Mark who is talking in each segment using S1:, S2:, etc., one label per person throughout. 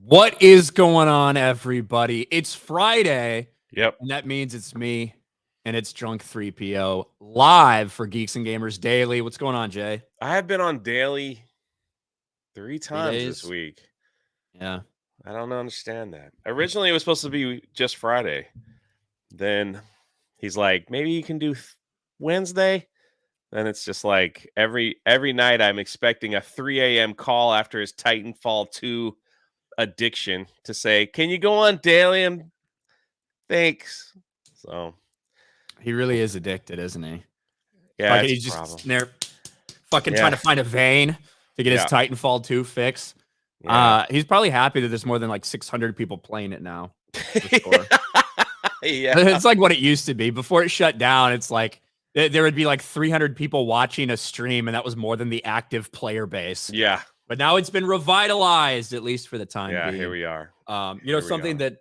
S1: What is going on, everybody? It's Friday,
S2: Yep.
S1: and that means it's me, and it's Drunk 3PO live for Geeks and Gamers Daily. What's going on, Jay?
S2: I have been on daily 3 times this
S1: 3 days?
S2: week.
S1: Yeah.
S2: I don't understand that. Originally, it was supposed to be just Friday. Then he's like, maybe you can do Wednesday. Then it's just like every night I'm expecting a 3 a.m. call after his Titanfall 2 addiction to say, can you go on daily? And thanks. So
S1: He really is addicted, isn't he?
S2: yeah,
S1: Fucking,
S2: it's
S1: he's
S2: a
S1: just
S2: problem.
S1: sitting there fucking trying
S2: Yeah.
S1: to find a vein to get his
S2: Yeah.
S1: Titanfall 2 fix.
S2: Yeah.
S1: He's probably happy that there's more than like 600 people playing it now. For sure.
S2: Yeah.
S1: It's like what it used to be. Before it shut down, it's like there would be like 300 people watching a stream, and that was more than the active player base.
S2: Yeah.
S1: But now it's been revitalized, at least for the time
S2: Yeah.
S1: being.
S2: Here we are.
S1: Something that,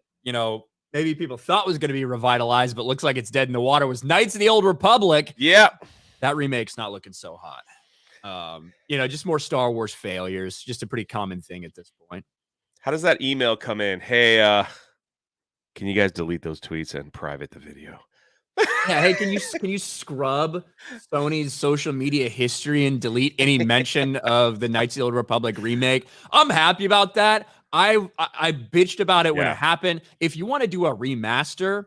S1: maybe people thought was going to be revitalized, but looks like it's dead in the water was Knights of the Old Republic.
S2: Yeah.
S1: That remake's not looking so hot. Just more Star Wars failures, just a pretty common thing at this point.
S2: How does that email come in? Hey, can you guys delete those tweets and private the video?
S1: Yeah, hey, can you scrub Sony's social media history and delete any mention of the Knights of the Old Republic remake? I'm happy about that. I bitched about it when it happened. If you want to do a remaster,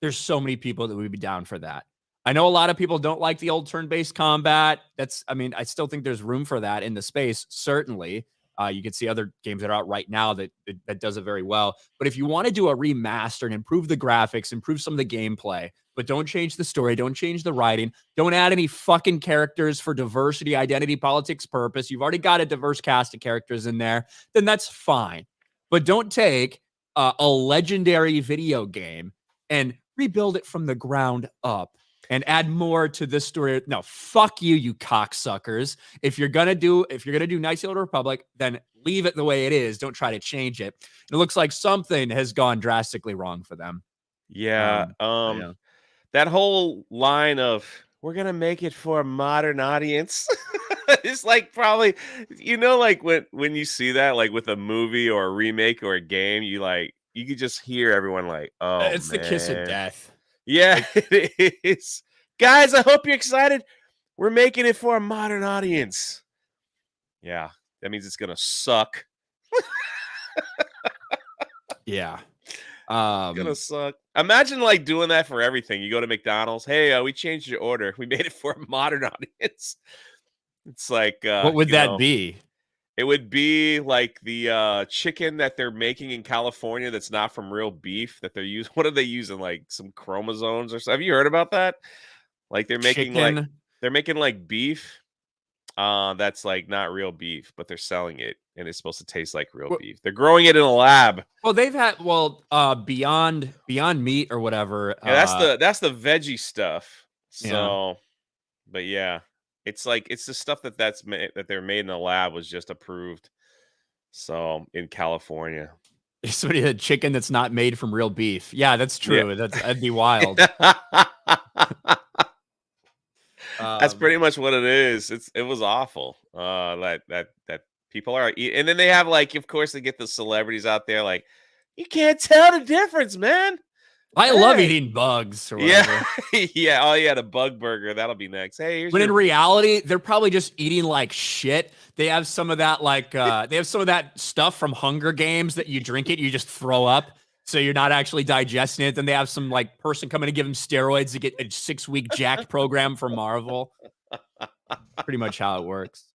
S1: there's so many people that would be down for that. I know a lot of people don't like the old turn-based combat. I still think there's room for that in the space, certainly. You can see other games that are out right now that does it very well. But if you want to do a remaster and improve the graphics, improve some of the gameplay, but don't change the story, don't change the writing, don't add any fucking characters for diversity, identity, politics purpose. You've already got a diverse cast of characters in there, then that's fine. But don't take a legendary video game and rebuild it from the ground up and add more to this story. No, fuck you, you cocksuckers. If you're gonna do Knights of the Old Republic, then leave it the way it is. Don't try to change it. It looks like something has gone drastically wrong for them.
S2: Yeah. That whole line of we're gonna make it for a modern audience. It's like probably like when you see that like with a movie or a remake or a game, you could just hear everyone like, oh,
S1: it's
S2: man.
S1: The kiss of death.
S2: Yeah, it is. Guys, I hope you're excited. We're making it for a modern audience. Yeah, that means it's gonna suck.
S1: Yeah.
S2: It's gonna suck. Imagine like doing that for everything. You go to McDonald's. Hey, we changed your order. We made it for a modern audience. It's like
S1: what would that be?
S2: It would be like the chicken that they're making in California that's not from real beef that they're using. What are they using? Like some chromosomes or something? Have you heard about that? Like they're making like beef that's like not real beef, but they're selling it and it's supposed to taste like real beef. They're growing it in a lab.
S1: Well, they've had Beyond Meat or whatever.
S2: Yeah, that's the veggie stuff. So, but yeah, it's the stuff that they're made in a lab was just approved. So in California,
S1: somebody had chicken that's not made from real beef. Yeah, that's true.
S2: Yeah.
S1: That'd be wild.
S2: That's pretty much what it is. It was awful. That people are eating, and then they have like, of course, they get the celebrities out there like, you can't tell the difference, man.
S1: I love eating bugs or whatever.
S2: Yeah. Oh yeah, the bug burger. That'll be next. Hey,
S1: but in reality, they're probably just eating like shit. They have some of that they have some of that stuff from Hunger Games that you drink it, you just throw up. So you're not actually digesting it. Then they have some like person coming to give them steroids to get a 6-week jacked program for Marvel. Pretty much how it works.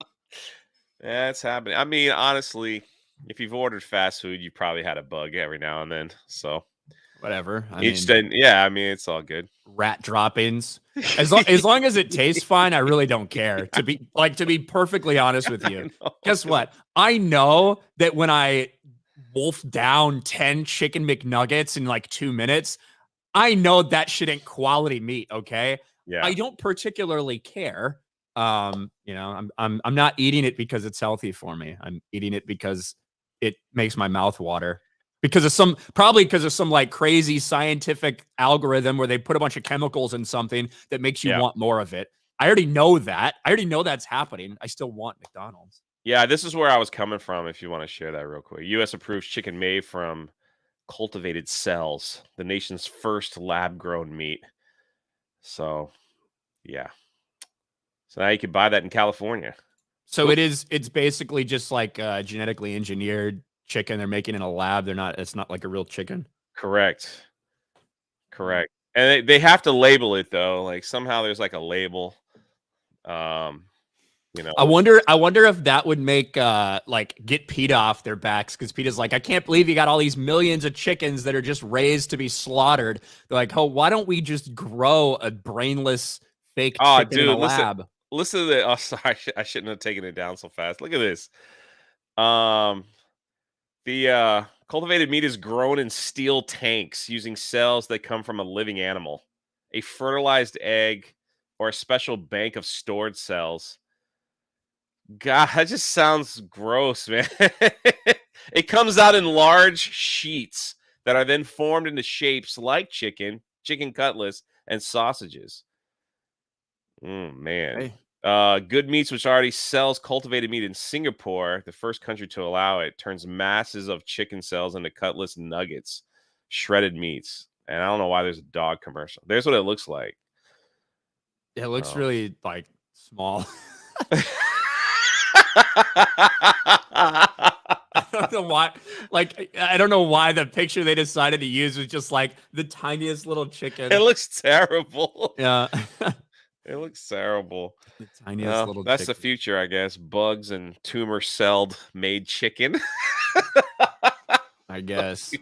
S2: Yeah, it's happening. I mean, honestly, if you've ordered fast food, you probably had a bug every now and then. So
S1: whatever.
S2: I mean, it's all good.
S1: Rat droppings. As long as it tastes fine, I really don't care. To be perfectly honest with you. Guess what? I know that when I wolf down 10 chicken McNuggets in like 2 minutes, I know that shit ain't quality meat, okay?
S2: Yeah.
S1: I don't particularly care. I'm not eating it because it's healthy for me. I'm eating it because it makes my mouth water. Because of some like crazy scientific algorithm where they put a bunch of chemicals in something that makes you want more of it. I already know that. I already know that's happening. I still want McDonald's.
S2: Yeah, this is where I was coming from. If you want to share that real quick, U.S. approves chicken made from cultivated cells, the nation's first lab-grown meat. So, yeah. So now you can buy that in California.
S1: So
S2: Whoop.
S1: it's basically just like genetically engineered chicken they're making in a lab. It's not like a real chicken.
S2: Correct. Correct. And they have to label it though. Like somehow there's like a label. Um,
S1: I wonder if that would make like get PETA off their backs, because PETA's like, I can't believe you got all these millions of chickens that are just raised to be slaughtered. They're like, oh, why don't we just grow a brainless fake
S2: oh,
S1: chicken in a
S2: dude,
S1: lab?
S2: listen to the. Oh, sorry, I shouldn't have taken it down so fast. Look at this. Um, the cultivated meat is grown in steel tanks using cells that come from a living animal, a fertilized egg, or a special bank of stored cells. God, that just sounds gross, man. It comes out in large sheets that are then formed into shapes like chicken cutlets, and sausages. Man.
S1: Hey,
S2: Good Meats, which already sells cultivated meat in Singapore, the first country to allow it, turns masses of chicken cells into cutlets nuggets, shredded meats. And I don't know why there's a dog commercial. There's what it looks like.
S1: it looks
S2: Oh.
S1: really like small. I don't know why. Like, I don't know why the picture they decided to use was just like the tiniest little chicken.
S2: It looks terrible.
S1: Yeah.
S2: It looks terrible.
S1: The tiniest little
S2: That's
S1: chicken.
S2: the future, I guess. Bugs and tumor celled made chicken.
S1: I guess.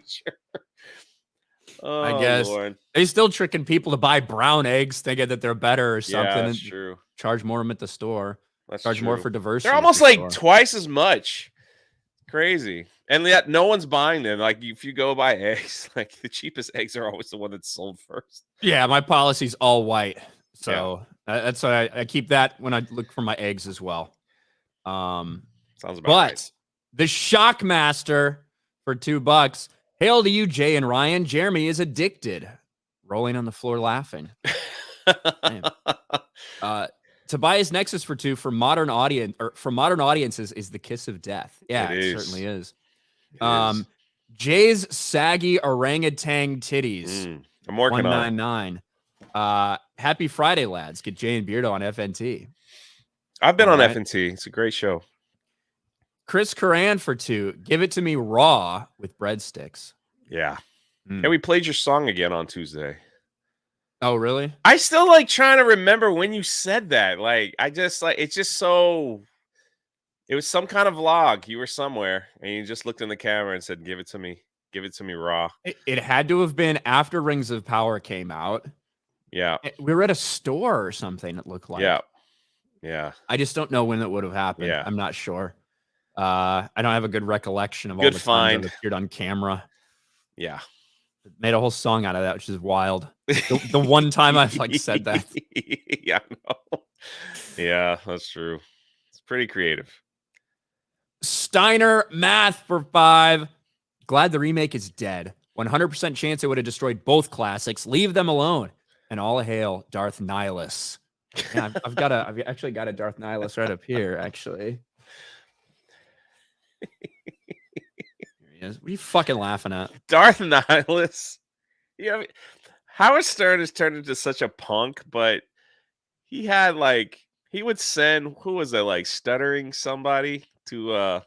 S2: Oh,
S1: I guess
S2: Lord.
S1: they still tricking people to buy brown eggs, thinking that they're better or something.
S2: Yeah, that's
S1: and
S2: true.
S1: Charge more them at the store.
S2: That's
S1: Charge
S2: true.
S1: more for diversity.
S2: They're almost like twice as much. Crazy. And yet no one's buying them. Like if you go buy eggs, like the cheapest eggs are always the one that's sold first.
S1: Yeah, my policy's all white. So that's why I keep that when I look for my eggs as well.
S2: Sounds about
S1: but
S2: right.
S1: The Shockmaster for $2. Hail to you, Jay and Ryan. Jeremy is addicted. Rolling on the floor laughing. Tobias Nexus for $2 for modern audiences is the kiss of death. Yeah, it certainly is. Jay's saggy orangutan titties.
S2: I'm working on
S1: $1.99. Happy Friday, lads. Get Jay and Beardo on FNT.
S2: I've been on FNT. It's a great show.
S1: Chris Coran for $2. Give it to me raw with breadsticks.
S2: Yeah. And we played your song again on Tuesday.
S1: Oh, really?
S2: I still like trying to remember when you said that. Like, I just like it's just so. It was some kind of vlog. You were somewhere and you just looked in the camera and said, "Give it to me. Give it to me raw."
S1: It had to have been after Rings of Power came out.
S2: Yeah.
S1: We were at a store or something, it looked like.
S2: Yeah. Yeah.
S1: I just don't know when it would have happened.
S2: Yeah.
S1: I'm not sure. I don't have a good recollection of all the times I've appeared on camera.
S2: Yeah.
S1: Made a whole song out of that, which is wild. The one time I've like said that.
S2: Yeah, no. Yeah, that's true. It's pretty creative.
S1: Steiner Math for $5. Glad the remake is dead. 100% chance it would have destroyed both classics. Leave them alone. And all hail Darth Nihilus. Yeah, I've actually got a Darth Nihilus right up here, actually. What are you fucking laughing at?
S2: Darth Nihilus. Yeah, Howard Stern has turned into such a punk, but he had he would send who was it like stuttering somebody to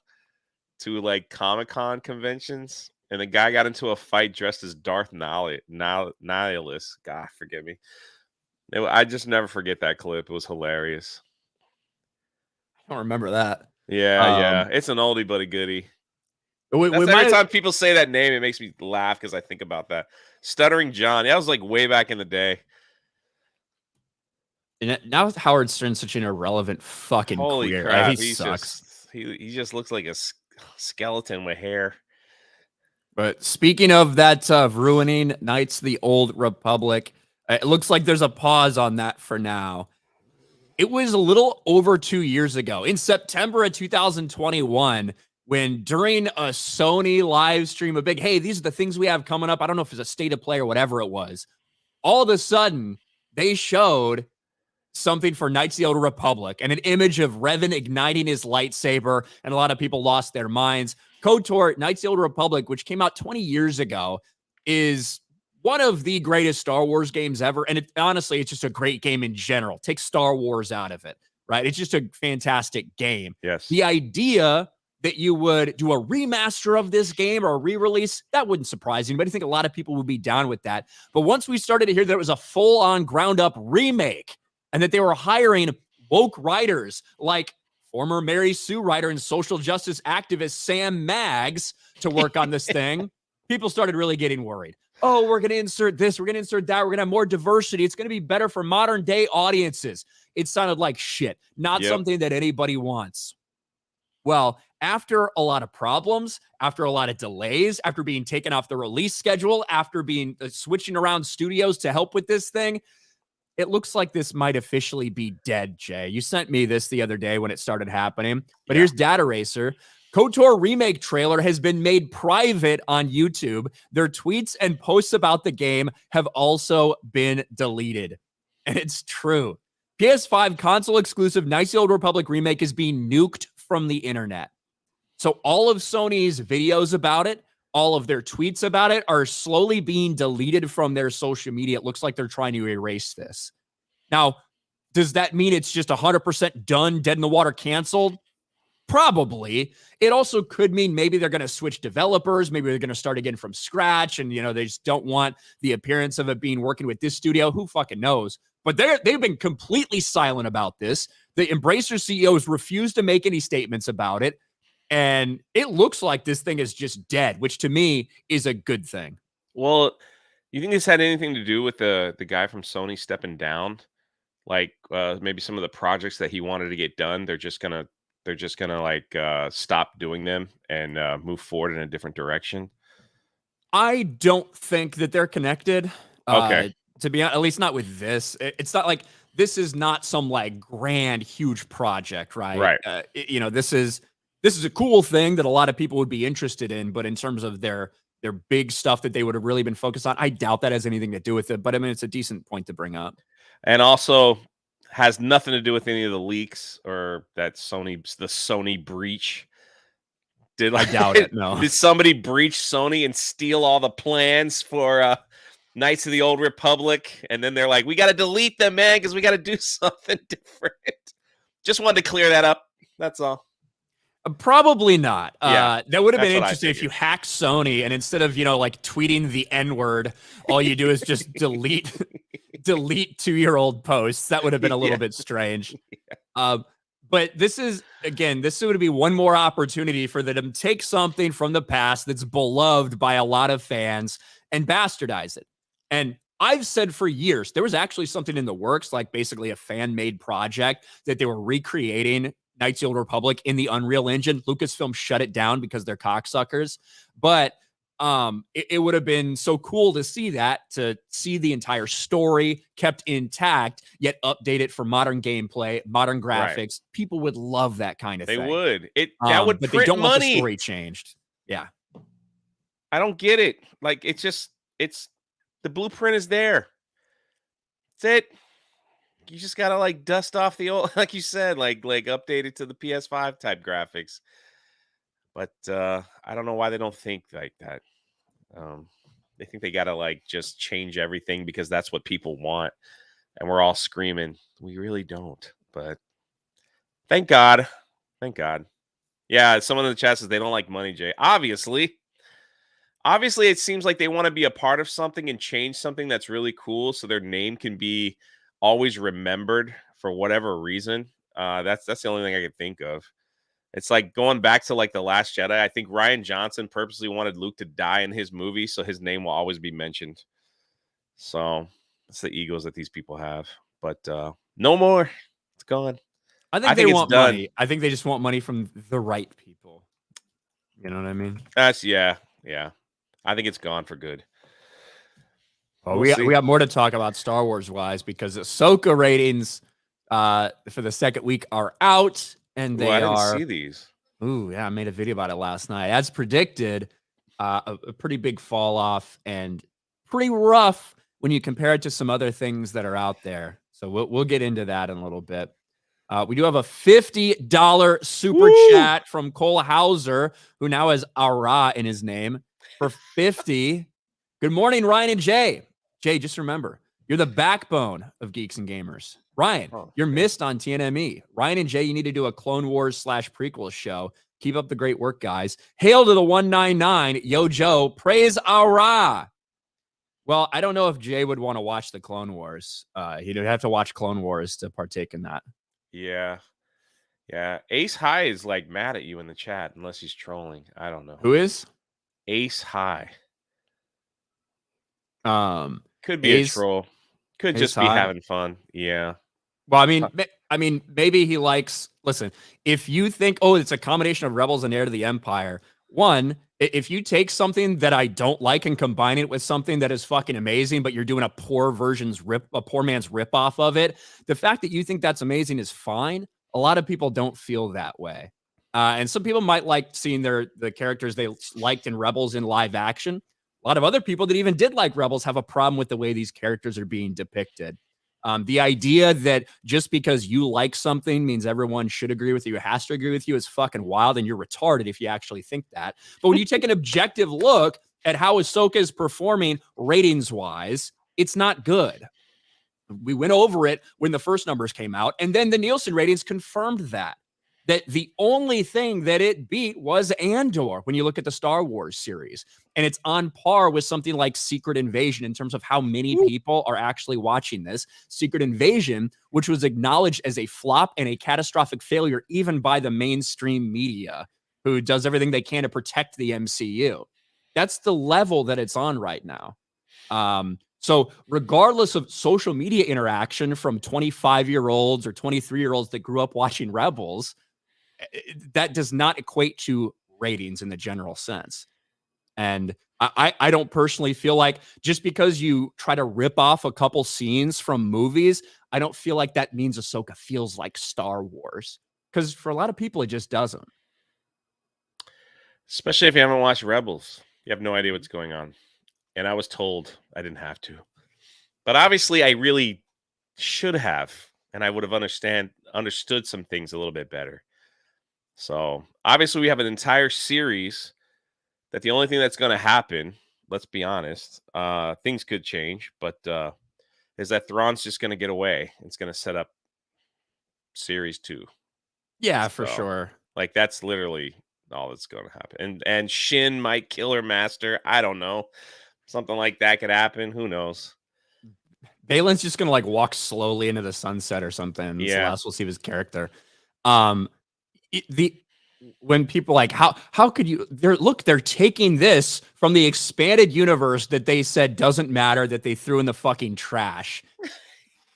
S2: like Comic-Con conventions, and the guy got into a fight dressed as Darth Nihilus. God, forgive me. I just never forget that clip. It was hilarious.
S1: I don't remember that.
S2: Yeah. It's an oldie but a goodie. Every time people say that name, it makes me laugh because I think about that. Stuttering John. That was like way back in the day.
S1: And now Howard Stern's such an irrelevant fucking
S2: Holy
S1: queer.
S2: crap.
S1: He sucks.
S2: He just looks like a skeleton with hair.
S1: But speaking of that, ruining Knights of the Old Republic, it looks like there's a pause on that for now. It was a little over 2 years ago, in September of 2021, when during a Sony live stream, a big, hey, these are the things we have coming up. I don't know if it's a state of play or whatever it was. All of a sudden, they showed something for Knights of the Old Republic and an image of Revan igniting his lightsaber, and a lot of people lost their minds. KOTOR, Knights of the Old Republic, which came out 20 years ago, is one of the greatest Star Wars games ever. And honestly, it's just a great game in general. Take Star Wars out of it, right? It's just a fantastic game.
S2: Yes.
S1: The idea that you would do a remaster of this game or a re-release, that wouldn't surprise anybody. I think a lot of people would be down with that. But once we started to hear that it was a full-on ground-up remake and that they were hiring woke writers like former Mary Sue writer and social justice activist Sam Maggs to work on this thing, people started really getting worried. Oh, we're going to insert this, we're going to insert that, we're going to have more diversity. It's going to be better for modern day audiences. It sounded like shit, not something that anybody wants. Well, after a lot of problems, after a lot of delays, after being taken off the release schedule, after being switching around studios to help with this thing, it looks like this might officially be dead, Jay. You sent me this the other day when it started happening, but here's Data Racer. KOTOR Remake trailer has been made private on YouTube. Their tweets and posts about the game have also been deleted. And it's true. PS5 console exclusive Knights of the Old Republic Remake is being nuked from the internet. So all of Sony's videos about it, all of their tweets about it are slowly being deleted from their social media. It looks like they're trying to erase this. Now, does that mean it's just 100% done, dead in the water, canceled? Probably. It also could mean maybe they're going to switch developers. Maybe they're going to start again from scratch. And, they just don't want the appearance of it being working with this studio. Who fucking knows? But they've been completely silent about this. The Embracer CEOs refused to make any statements about it. And it looks like this thing is just dead, which to me is a good thing.
S2: Well, you think this had anything to do with the guy from Sony stepping down? Like maybe some of the projects that he wanted to get done, they're just gonna like stop doing them and move forward in a different direction.
S1: I don't think that they're connected.
S2: Okay.
S1: To be honest, at least not with this. It's not like this is not some like grand, huge project, right?
S2: Right.
S1: This is a cool thing that a lot of people would be interested in, but in terms of their big stuff that they would have really been focused on, I doubt that has anything to do with it. But I mean, it's a decent point to bring up.
S2: And also has nothing to do with any of the leaks or that the Sony breach.
S1: I doubt it. No.
S2: Did somebody breach Sony and steal all the plans for Knights of the Old Republic? And then they're like, we got to delete them, man, because we got to do something different. Just wanted to clear that up. That's all.
S1: Probably not.
S2: Yeah,
S1: that would have been interesting if you hack Sony and instead of, like tweeting the N-word, all you do is just delete 2-year-old posts. That would have been a little bit strange. But this would be one more opportunity for them to take something from the past that's beloved by a lot of fans and bastardize it. And I've said for years, there was actually something in the works, like basically a fan-made project that they were recreating Knights of the Old Republic in the Unreal Engine. Lucasfilm shut it down because they're cocksuckers. But it would have been so cool to see the entire story kept intact, yet updated for modern gameplay, modern graphics. Right. People would love that kind of thing.
S2: They would. That would
S1: but
S2: print
S1: they don't
S2: money.
S1: Want the story changed. Yeah.
S2: I don't get it. Like, it's the blueprint is there. That's it. You just gotta like dust off the old, like you said, like update it to the PS5 type graphics. But I don't know why they don't think like that. They think they gotta like just change everything because that's what people want, and we're all screaming. We really don't. But thank God, thank God. Yeah, someone in the chat says they don't like money, Jay. Obviously, it seems like they want to be a part of something and change something that's really cool, so their name can be always remembered for whatever reason. That's the only thing I could think of. It's like going back to like The Last Jedi. I think Rian Johnson purposely wanted Luke to die in his movie, so his name will always be mentioned. So that's the egos that these people have. But no more. It's gone.
S1: I think they want money. I think they just want money from the right people. You know what I mean?
S2: Yeah. I think it's gone for good.
S1: Well, we got more to talk about Star Wars wise because Ahsoka ratings for the second week are out, and they
S2: I didn't see these.
S1: Ooh, yeah, I made a video about it last night. As predicted, a pretty big fall off and pretty rough when you compare it to some other things that are out there. So we'll get into that in a little bit. We do have a $50 super chat from Cole Hauser, who now has Ara in his name, for 50. Good morning, Ryan and Jay. Jay, just remember, you're the backbone of Geeks and Gamers. Ryan, you're missed on TNME. Ryan and Jay, you need to do a Clone Wars / prequel show. Keep up the great work, guys. Hail to the 199. Yo, Joe. Praise Ara. Well, I don't know if Jay would want to watch the Clone Wars. He'd have to watch Clone Wars to partake in that.
S2: Yeah. Yeah. Ace High is like mad at you in the chat, unless he's trolling. I don't know.
S1: Who is?
S2: Ace High. Could be
S1: Ace,
S2: a troll. Could
S1: Ace
S2: just be
S1: High.
S2: having fun. Yeah.
S1: Well, I mean, maybe he likes. Listen, if you think, oh, it's a combination of Rebels and Heir to the Empire. One, if you take something that I don't like and combine it with something that is fucking amazing, but you're doing a poor man's rip off of it, the fact that you think that's amazing is fine. A lot of people don't feel that way. And some people might like seeing the characters they liked in Rebels in live action. A lot of other people that even did like Rebels have a problem with the way these characters are being depicted. The idea that just because you like something means everyone should agree with you, has to agree with you, is fucking wild, and you're retarded if you actually think that. But when you take an objective look at how Ahsoka is performing ratings-wise, it's not good. We went over it when the first numbers came out, and then the Nielsen ratings confirmed that the only thing that it beat was Andor when you look at the Star Wars series. And it's on par with something like Secret Invasion in terms of how many people are actually watching this. Secret Invasion, which was acknowledged as a flop and a catastrophic failure even by the mainstream media, who does everything they can to protect the MCU. That's the level that it's on right now. So regardless of social media interaction from 25-year-olds or 23-year-olds that grew up watching Rebels, that does not equate to ratings in the general sense. And I don't personally feel like just because you try to rip off a couple scenes from movies, I don't feel like that means Ahsoka feels like Star Wars. Because for a lot of people, it just doesn't.
S2: Especially if you haven't watched Rebels. You have no idea what's going on. And I was told I didn't have to. But obviously, I really should have. And I would have understood some things a little bit better. So obviously we have an entire series that the only thing that's going to happen, let's be honest, things could change, but is that Thrawn's just going to get away. It's going to set up series 2.
S1: Yeah, for sure.
S2: Like that's literally all that's going to happen. And Shin might kill her master. I don't know. Something like that could happen. Who knows?
S1: Balin's just going to like walk slowly into the sunset or something. Yeah. Celeste will see his character. When people like how could you they're taking this from the expanded universe that they said doesn't matter, that they threw in the fucking trash.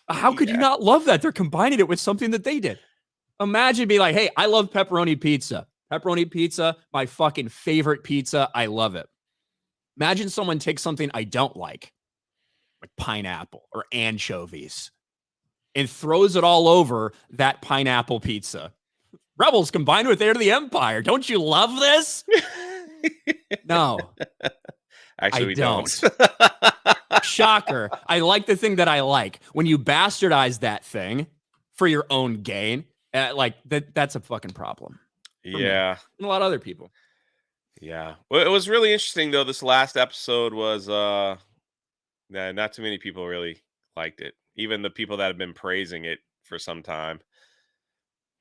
S1: How could you not love that? They're combining it with something that they did. Imagine being like, hey, I love pepperoni pizza. Pepperoni pizza, my fucking favorite pizza. I love it. Imagine someone takes something I don't like pineapple or anchovies, and throws it all over that pineapple pizza. Rebels combined with Heir to the Empire. Don't you love this? No.
S2: Actually, we don't.
S1: Shocker. I like the thing that I like. When you bastardize that thing for your own gain, that's a fucking problem.
S2: Yeah.
S1: And a lot of other people.
S2: Yeah. Well, it was really interesting, though. This last episode was, not too many people really liked it. Even the people that have been praising it for some time.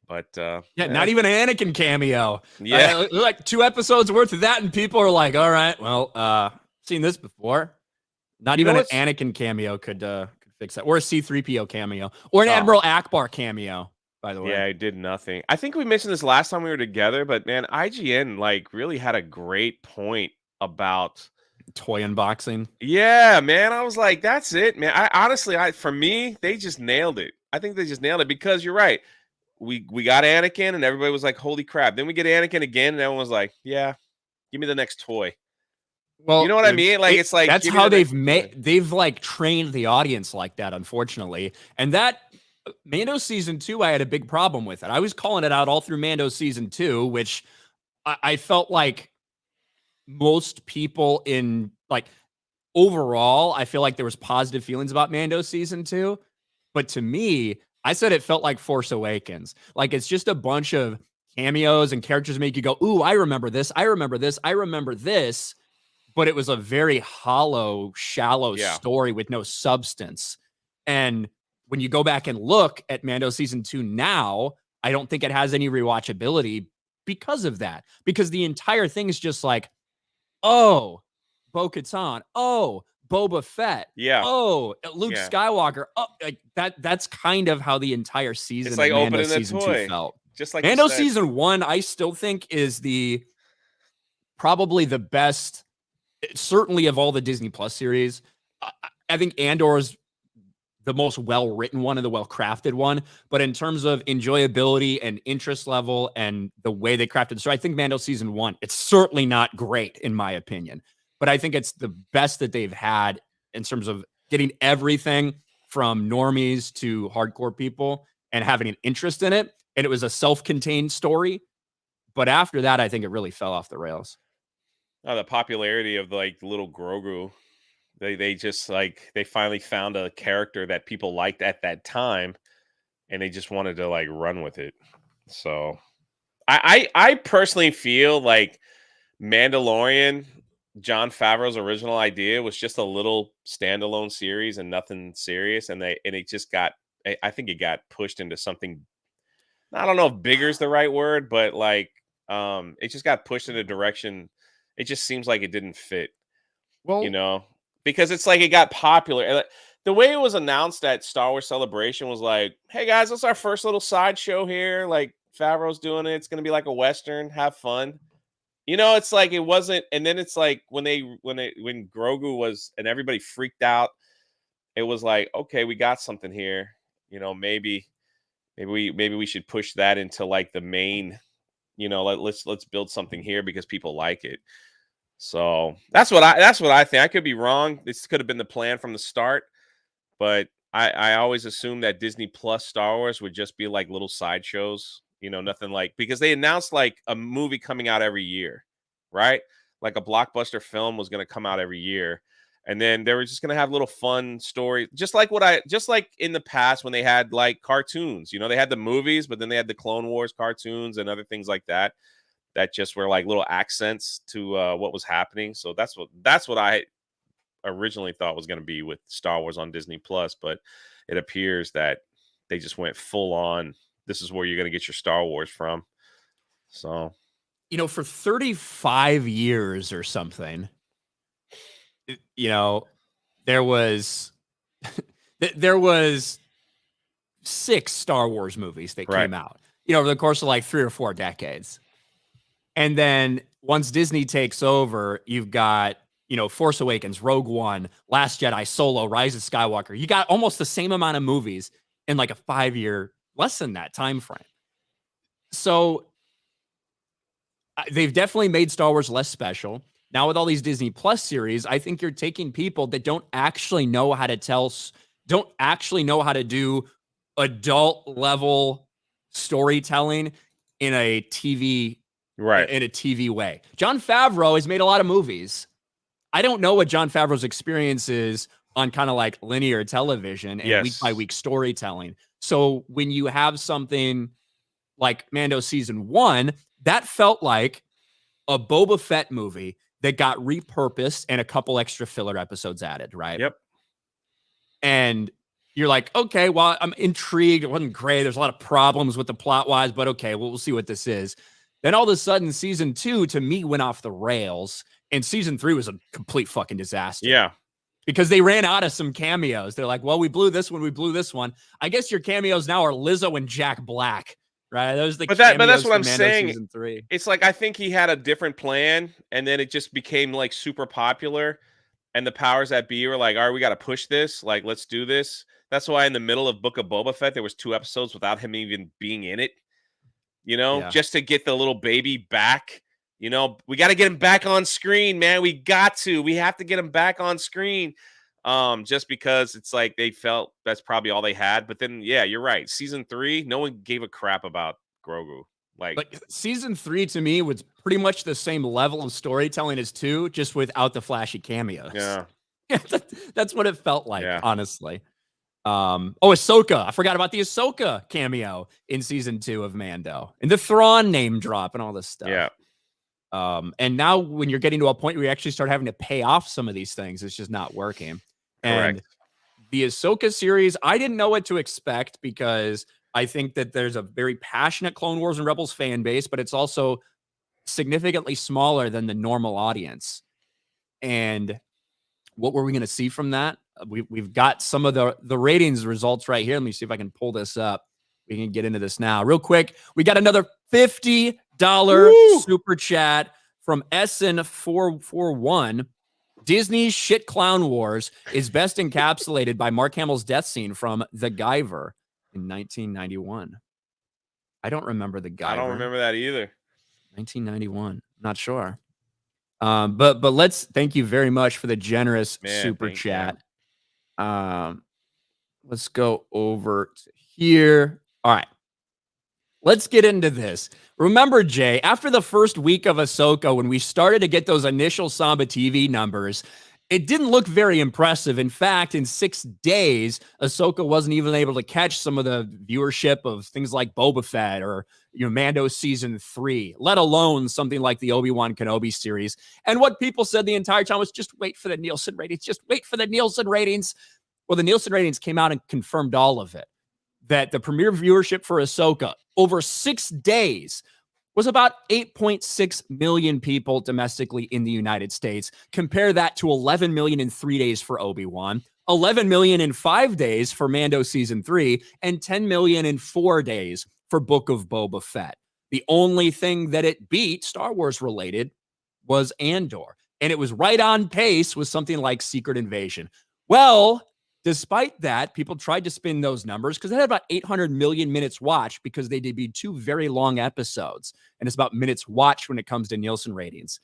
S2: But
S1: not even an Anakin cameo.
S2: Yeah,
S1: like 2 episodes worth of that, and people are like, "All right, well, seen this before." Not even an Anakin cameo could fix that, or a C-3PO cameo, or an Admiral Akbar cameo. By the way,
S2: yeah, I did nothing. I think we mentioned this last time we were together, but man, IGN like really had a great point about
S1: toy unboxing.
S2: Yeah, man, I was like, that's it, man. For me, they just nailed it. I think they just nailed it because you're right. We got Anakin and everybody was like, holy crap. Then we get Anakin again and everyone was like, yeah, give me the next toy. Well, you know what I mean? Like it's like
S1: that's how they've like trained the audience like that, unfortunately. And that Mando season 2, I had a big problem with it. I was calling it out all through Mando season 2, which I felt like most people in like overall, I feel like there was positive feelings about Mando season 2. But to me, I said it felt like Force Awakens. Like it's just a bunch of cameos and characters make you go, "Ooh, I remember this. I remember this. I remember this." But it was a very hollow, shallow
S2: Yeah.
S1: story with no substance. And when you go back and look at Mando season 2 now, I don't think it has any rewatchability because of that. Because the entire thing is just like, oh, Bo-Katan. Oh, Boba Fett.
S2: Yeah.
S1: Oh, Luke
S2: Yeah.
S1: Skywalker. Oh, like that's kind of how the entire
S2: It's
S1: season of
S2: like
S1: Mando
S2: opening a
S1: season 2
S2: toy,
S1: felt.
S2: just like you
S1: Mando
S2: said.
S1: season 1, I still think is the probably the best, certainly of all the Disney Plus series. I think Andor is the most well-written one and the well-crafted one. But in terms of enjoyability and interest level and the way they crafted the story, I think Mando season 1, it's certainly not great in my opinion, but I think it's the best that they've had in terms of getting everything from normies to hardcore people and having an interest in it. And it was a self-contained story. But after that, I think it really fell off the rails.
S2: Oh, the popularity of like little Grogu. They just like they finally found a character that people liked at that time, and they just wanted to like run with it. So I personally feel like Mandalorian, Jon Favreau's original idea was just a little standalone series and nothing serious, and it just got I think it got pushed into something. I don't know if bigger is the right word, but like it just got pushed in a direction. It just seems like it didn't fit, you
S1: Well,
S2: know, because it's like it got popular. And the way it was announced at Star Wars Celebration was like, "Hey guys, it's our first little sideshow here. Like Favreau's doing it. It's gonna be like a western. Have fun." You know, it's like it wasn't. And then it's like when Grogu was and everybody freaked out, it was like, okay, we got something here. You know, maybe we should push that into like the main. You know, let's build something here because people like it. So that's what I think. I could be wrong. This could have been the plan from the start, but I always assumed that Disney Plus Star Wars would just be like little sideshows, you know, nothing like because they announced like a movie coming out every year, right? Like a blockbuster film was going to come out every year. And then they were just going to have little fun stories, just like in the past when they had like cartoons, you know, they had the movies, but then they had the Clone Wars cartoons and other things like that that just were like little accents to what was happening. So that's what I originally thought was going to be with Star Wars on Disney Plus, but it appears that they just went full on. This is where you're going to get your Star Wars from. So,
S1: you know, for 35 years or something, you know, there was there was 6 Star Wars movies that
S2: right.
S1: came out, you know, over the course of like 3 or 4 decades. And then once Disney takes over, you've got, you know, Force Awakens, Rogue One, Last Jedi, Solo, Rise of Skywalker. You got almost the same amount of movies in like a 5-year, less than that time frame. So they've definitely made Star Wars less special. Now with all these Disney Plus series, I think you're taking people that don't actually know how to don't actually know how to do adult level storytelling in a
S2: Right.
S1: TV way. Jon Favreau has made a lot of movies. I don't know what Jon Favreau's experience is on kind of like linear television and week by
S2: Yes.
S1: week storytelling. So when you have something like Mando season 1, that felt like a Boba Fett movie that got repurposed and a couple extra filler episodes added, right?
S2: Yep.
S1: And you're like, okay, well, I'm intrigued. It wasn't great. There's a lot of problems with the plot wise, but okay, we'll see what this is. Then all of a sudden, season 2 to me went off the rails, and season 3 was a complete fucking disaster.
S2: Yeah.
S1: Because they ran out of some cameos. They're like, well, we blew this one, we blew this one. I guess your cameos now are Lizzo and Jack Black, right? Those are the
S2: But
S1: cameos
S2: that's what
S1: from
S2: I'm
S1: Mando
S2: saying.
S1: season 3.
S2: It's like I think he had a different plan, and then it just became like super popular. And the powers that be were like, all right, we got to push this. Like, let's do this. That's why in the middle of Book of Boba Fett, there was 2 episodes without him even being in it, you know,
S1: Yeah.
S2: just to get the little baby back. You know, we got to get him back on screen, man. We have to get him back on screen. Just because it's like they felt that's probably all they had. But then, yeah, you're right. Season 3, no one gave a crap about Grogu.
S1: Like season 3 to me was pretty much the same level of storytelling as 2, just without the flashy cameos.
S2: Yeah.
S1: That's what it felt like,
S2: Yeah.
S1: honestly. Ahsoka. I forgot about the Ahsoka cameo in season 2 of Mando, and the Thrawn name drop and all this stuff.
S2: Yeah.
S1: And now when you're getting to a point where you actually start having to pay off some of these things, it's just not working.
S2: Correct.
S1: And the Ahsoka series, I didn't know what to expect because I think that there's a very passionate Clone Wars and Rebels fan base, but it's also significantly smaller than the normal audience. And what were we going to see from that? We've got some of the ratings results right here. Let me see if I can pull this up. We can get into this now real quick. We got another $50 super chat from Essen441. Disney's shit Clown Wars is best encapsulated by Mark Hamill's death scene from The Guyver in 1991. I don't remember The Guyver.
S2: I don't remember that either.
S1: 1991. Not sure. But let's thank you very much for the generous super chat. Let's go over to here. All right. Let's get into this. Remember, Jay, after the first week of Ahsoka, when we started to get those initial Samba TV numbers, it didn't look very impressive. In fact, in 6 days, Ahsoka wasn't even able to catch some of the viewership of things like Boba Fett or Mando season 3, let alone something like the Obi-Wan Kenobi series. And what people said the entire time was just wait for the Nielsen ratings. Just wait for the Nielsen ratings. Well, the Nielsen ratings came out and confirmed all of it. That the premiere viewership for Ahsoka over 6 days was about 8.6 million people domestically in the United States. Compare that to 11 million in 3 days for Obi-Wan, 11 million in 5 days for Mando season 3, and 10 million in 4 days for Book of Boba Fett. The only thing that it beat, Star Wars related, was Andor. And it was right on pace with something like Secret Invasion. Well, despite that, people tried to spin those numbers because it had about 800 million minutes watched because they debuted 2 very long episodes. And it's about minutes watched when it comes to Nielsen ratings.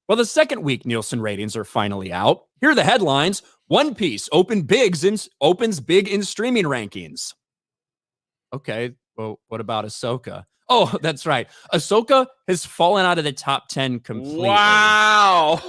S1: Well, the second week Nielsen ratings are finally out. Here are the headlines. One Piece opens big in streaming rankings. Okay, well, what about Ahsoka? Oh, that's right. Ahsoka has fallen out of the top 10 completely.
S2: Wow.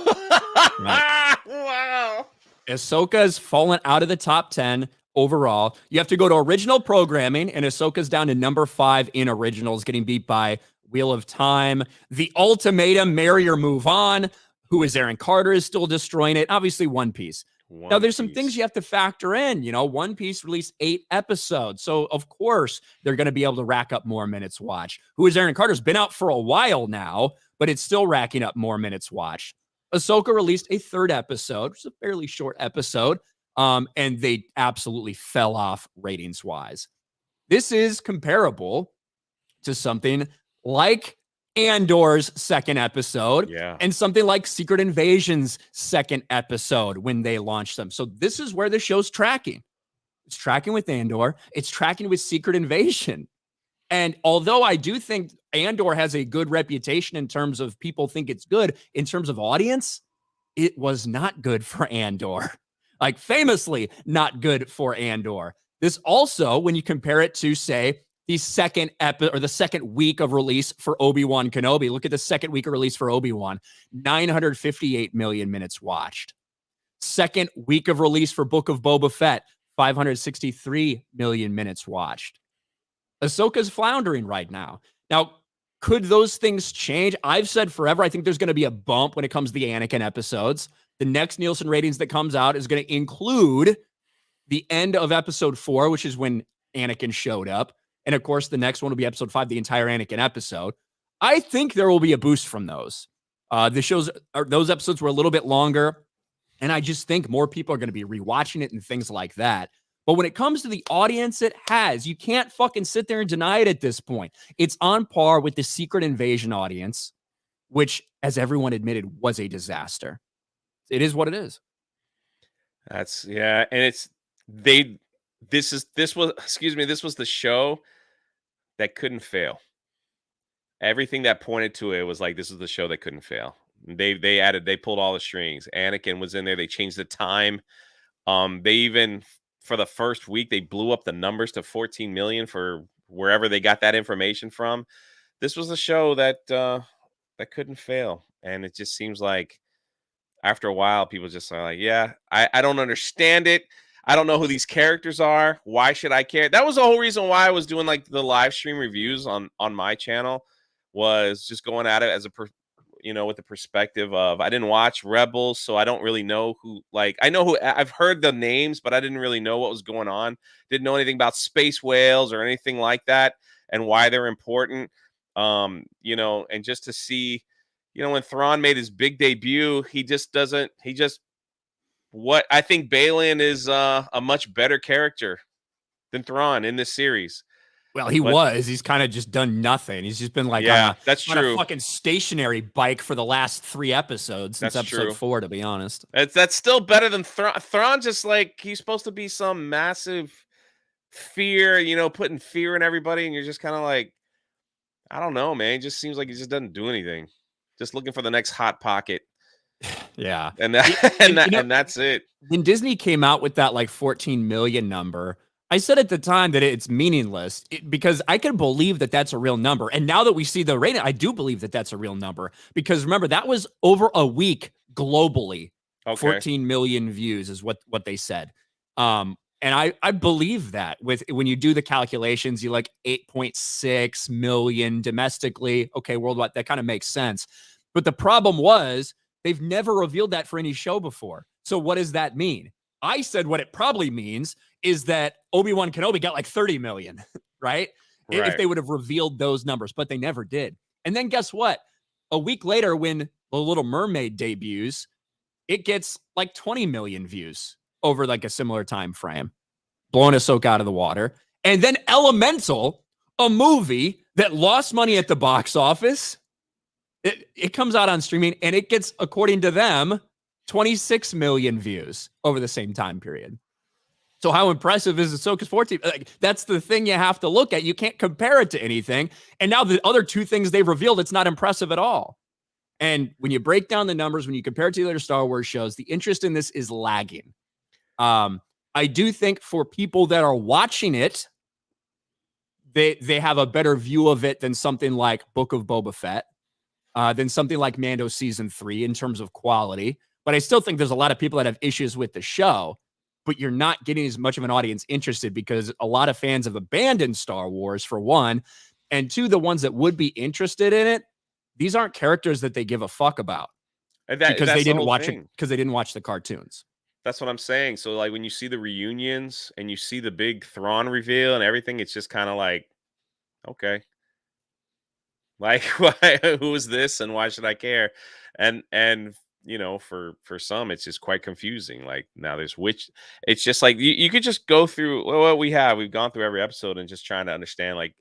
S1: Right.
S2: Wow.
S1: Ahsoka has fallen out of the top 10 overall. You have to go to original programming, and Ahsoka's down to number 5 in originals, getting beat by Wheel of Time, The Ultimatum, Marry or Move On, Who is Aaron Carter is still destroying it. Obviously, One Piece. Now, there's some things you have to factor in. One Piece released 8 episodes. So, of course, they're going to be able to rack up more minutes watched. Who is Aaron Carter's been out for a while now, but it's still racking up more minutes watched. Ahsoka released a 3rd episode, which is a fairly short episode, and they absolutely fell off ratings-wise. This is comparable to something like Andor's 2nd episode and something like Secret Invasion's 2nd episode when they launched them. So this is where the show's tracking. It's tracking with Andor. It's tracking with Secret Invasion. And although I do think Andor has a good reputation in terms of people think it's good, in terms of audience, it was not good for Andor. Like famously not good for Andor. This also, when you compare it to, say, the second week of release for Obi-Wan Kenobi, look at the second week of release for Obi-Wan, 958 million minutes watched. Second week of release for Book of Boba Fett, 563 million minutes watched. Ahsoka's floundering right now. Now, could those things change? I've said forever, I think there's going to be a bump when it comes to the Anakin episodes. The next Nielsen ratings that comes out is going to include the end of episode 4, which is when Anakin showed up. And of course, the next one will be episode 5, the entire Anakin episode. I think there will be a boost from those. Those episodes were a little bit longer. And I just think more people are going to be rewatching it and things like that. But when it comes to the audience it has, you can't fucking sit there and deny it at this point. It's on par with the Secret Invasion audience, which, as everyone admitted, was a disaster. It is what it is.
S2: This was the show that couldn't fail. Everything that pointed to it was like, this is the show that couldn't fail. They pulled all the strings. Anakin was in there. They changed the time. They even, for the first week, they blew up the numbers to 14 million for wherever they got that information from. This was a show that couldn't fail. And it just seems like after a while, people just are like, yeah, I don't understand it. I don't know who these characters are. Why should I care? That was the whole reason why I was doing like the live stream reviews on my channel, was just going at it as a with the perspective of, I didn't watch Rebels, so I don't really know who, like, I know who, I've heard the names, but I didn't really know what was going on. Didn't know anything about space whales or anything like that and why they're important. And just to see, when Thrawn made his big debut, he just what I think Balin is a much better character than Thrawn in this series.
S1: Well, he's kind of just done nothing. He's just been like
S2: that's
S1: on
S2: true.
S1: a fucking stationary bike for the last 3 episodes since episode 4, to be honest.
S2: That's still better than Thrawn. Thrawn just like, he's supposed to be some massive fear, putting fear in everybody, and you're just kind of like, I don't know, man. It just seems like he just doesn't do anything. Just looking for the next hot pocket.
S1: Yeah.
S2: And that's it.
S1: When Disney came out with that like 14 million number, I said at the time that it's meaningless because I can believe that that's a real number. And now that we see the rating, I do believe that that's a real number, because remember, that was over a week globally. Okay. 14 million views is what they said. And I believe that when you do the calculations, you like 8.6 million domestically. Okay, worldwide, that kind of makes sense. But the problem was they've never revealed that for any show before. So what does that mean? I said what it probably means is that Obi-Wan Kenobi got like 30 million, right? If they would have revealed those numbers, but they never did. And then guess what? A week later, when The Little Mermaid debuts, it gets like 20 million views over like a similar time frame, blowing Ahsoka out of the water. And then Elemental, a movie that lost money at the box office, it comes out on streaming and it gets, according to them, 26 million views over the same time period. So how impressive is Ahsoka's 14? Like, that's the thing you have to look at. You can't compare it to anything. And now the other 2 things they've revealed, it's not impressive at all. And when you break down the numbers, when you compare it to the other Star Wars shows, the interest in this is lagging. I do think for people that are watching it, they have a better view of it than something like Book of Boba Fett, than something like Mando Season 3 in terms of quality. But I still think there's a lot of people that have issues with the show, but you're not getting as much of an audience interested because a lot of fans have abandoned Star Wars, for one. And 2, the ones that would be interested in it, these aren't characters that they give a fuck about because they didn't watch it, because they didn't watch the cartoons.
S2: That's what I'm saying. So like when you see the reunions and you see the big Thrawn reveal and everything, it's just kind of like, okay, like, who is this and why should I care? And for some, it's just quite confusing. Like, now there's it's just like you could just go through what we've gone through every episode and just trying to understand, like,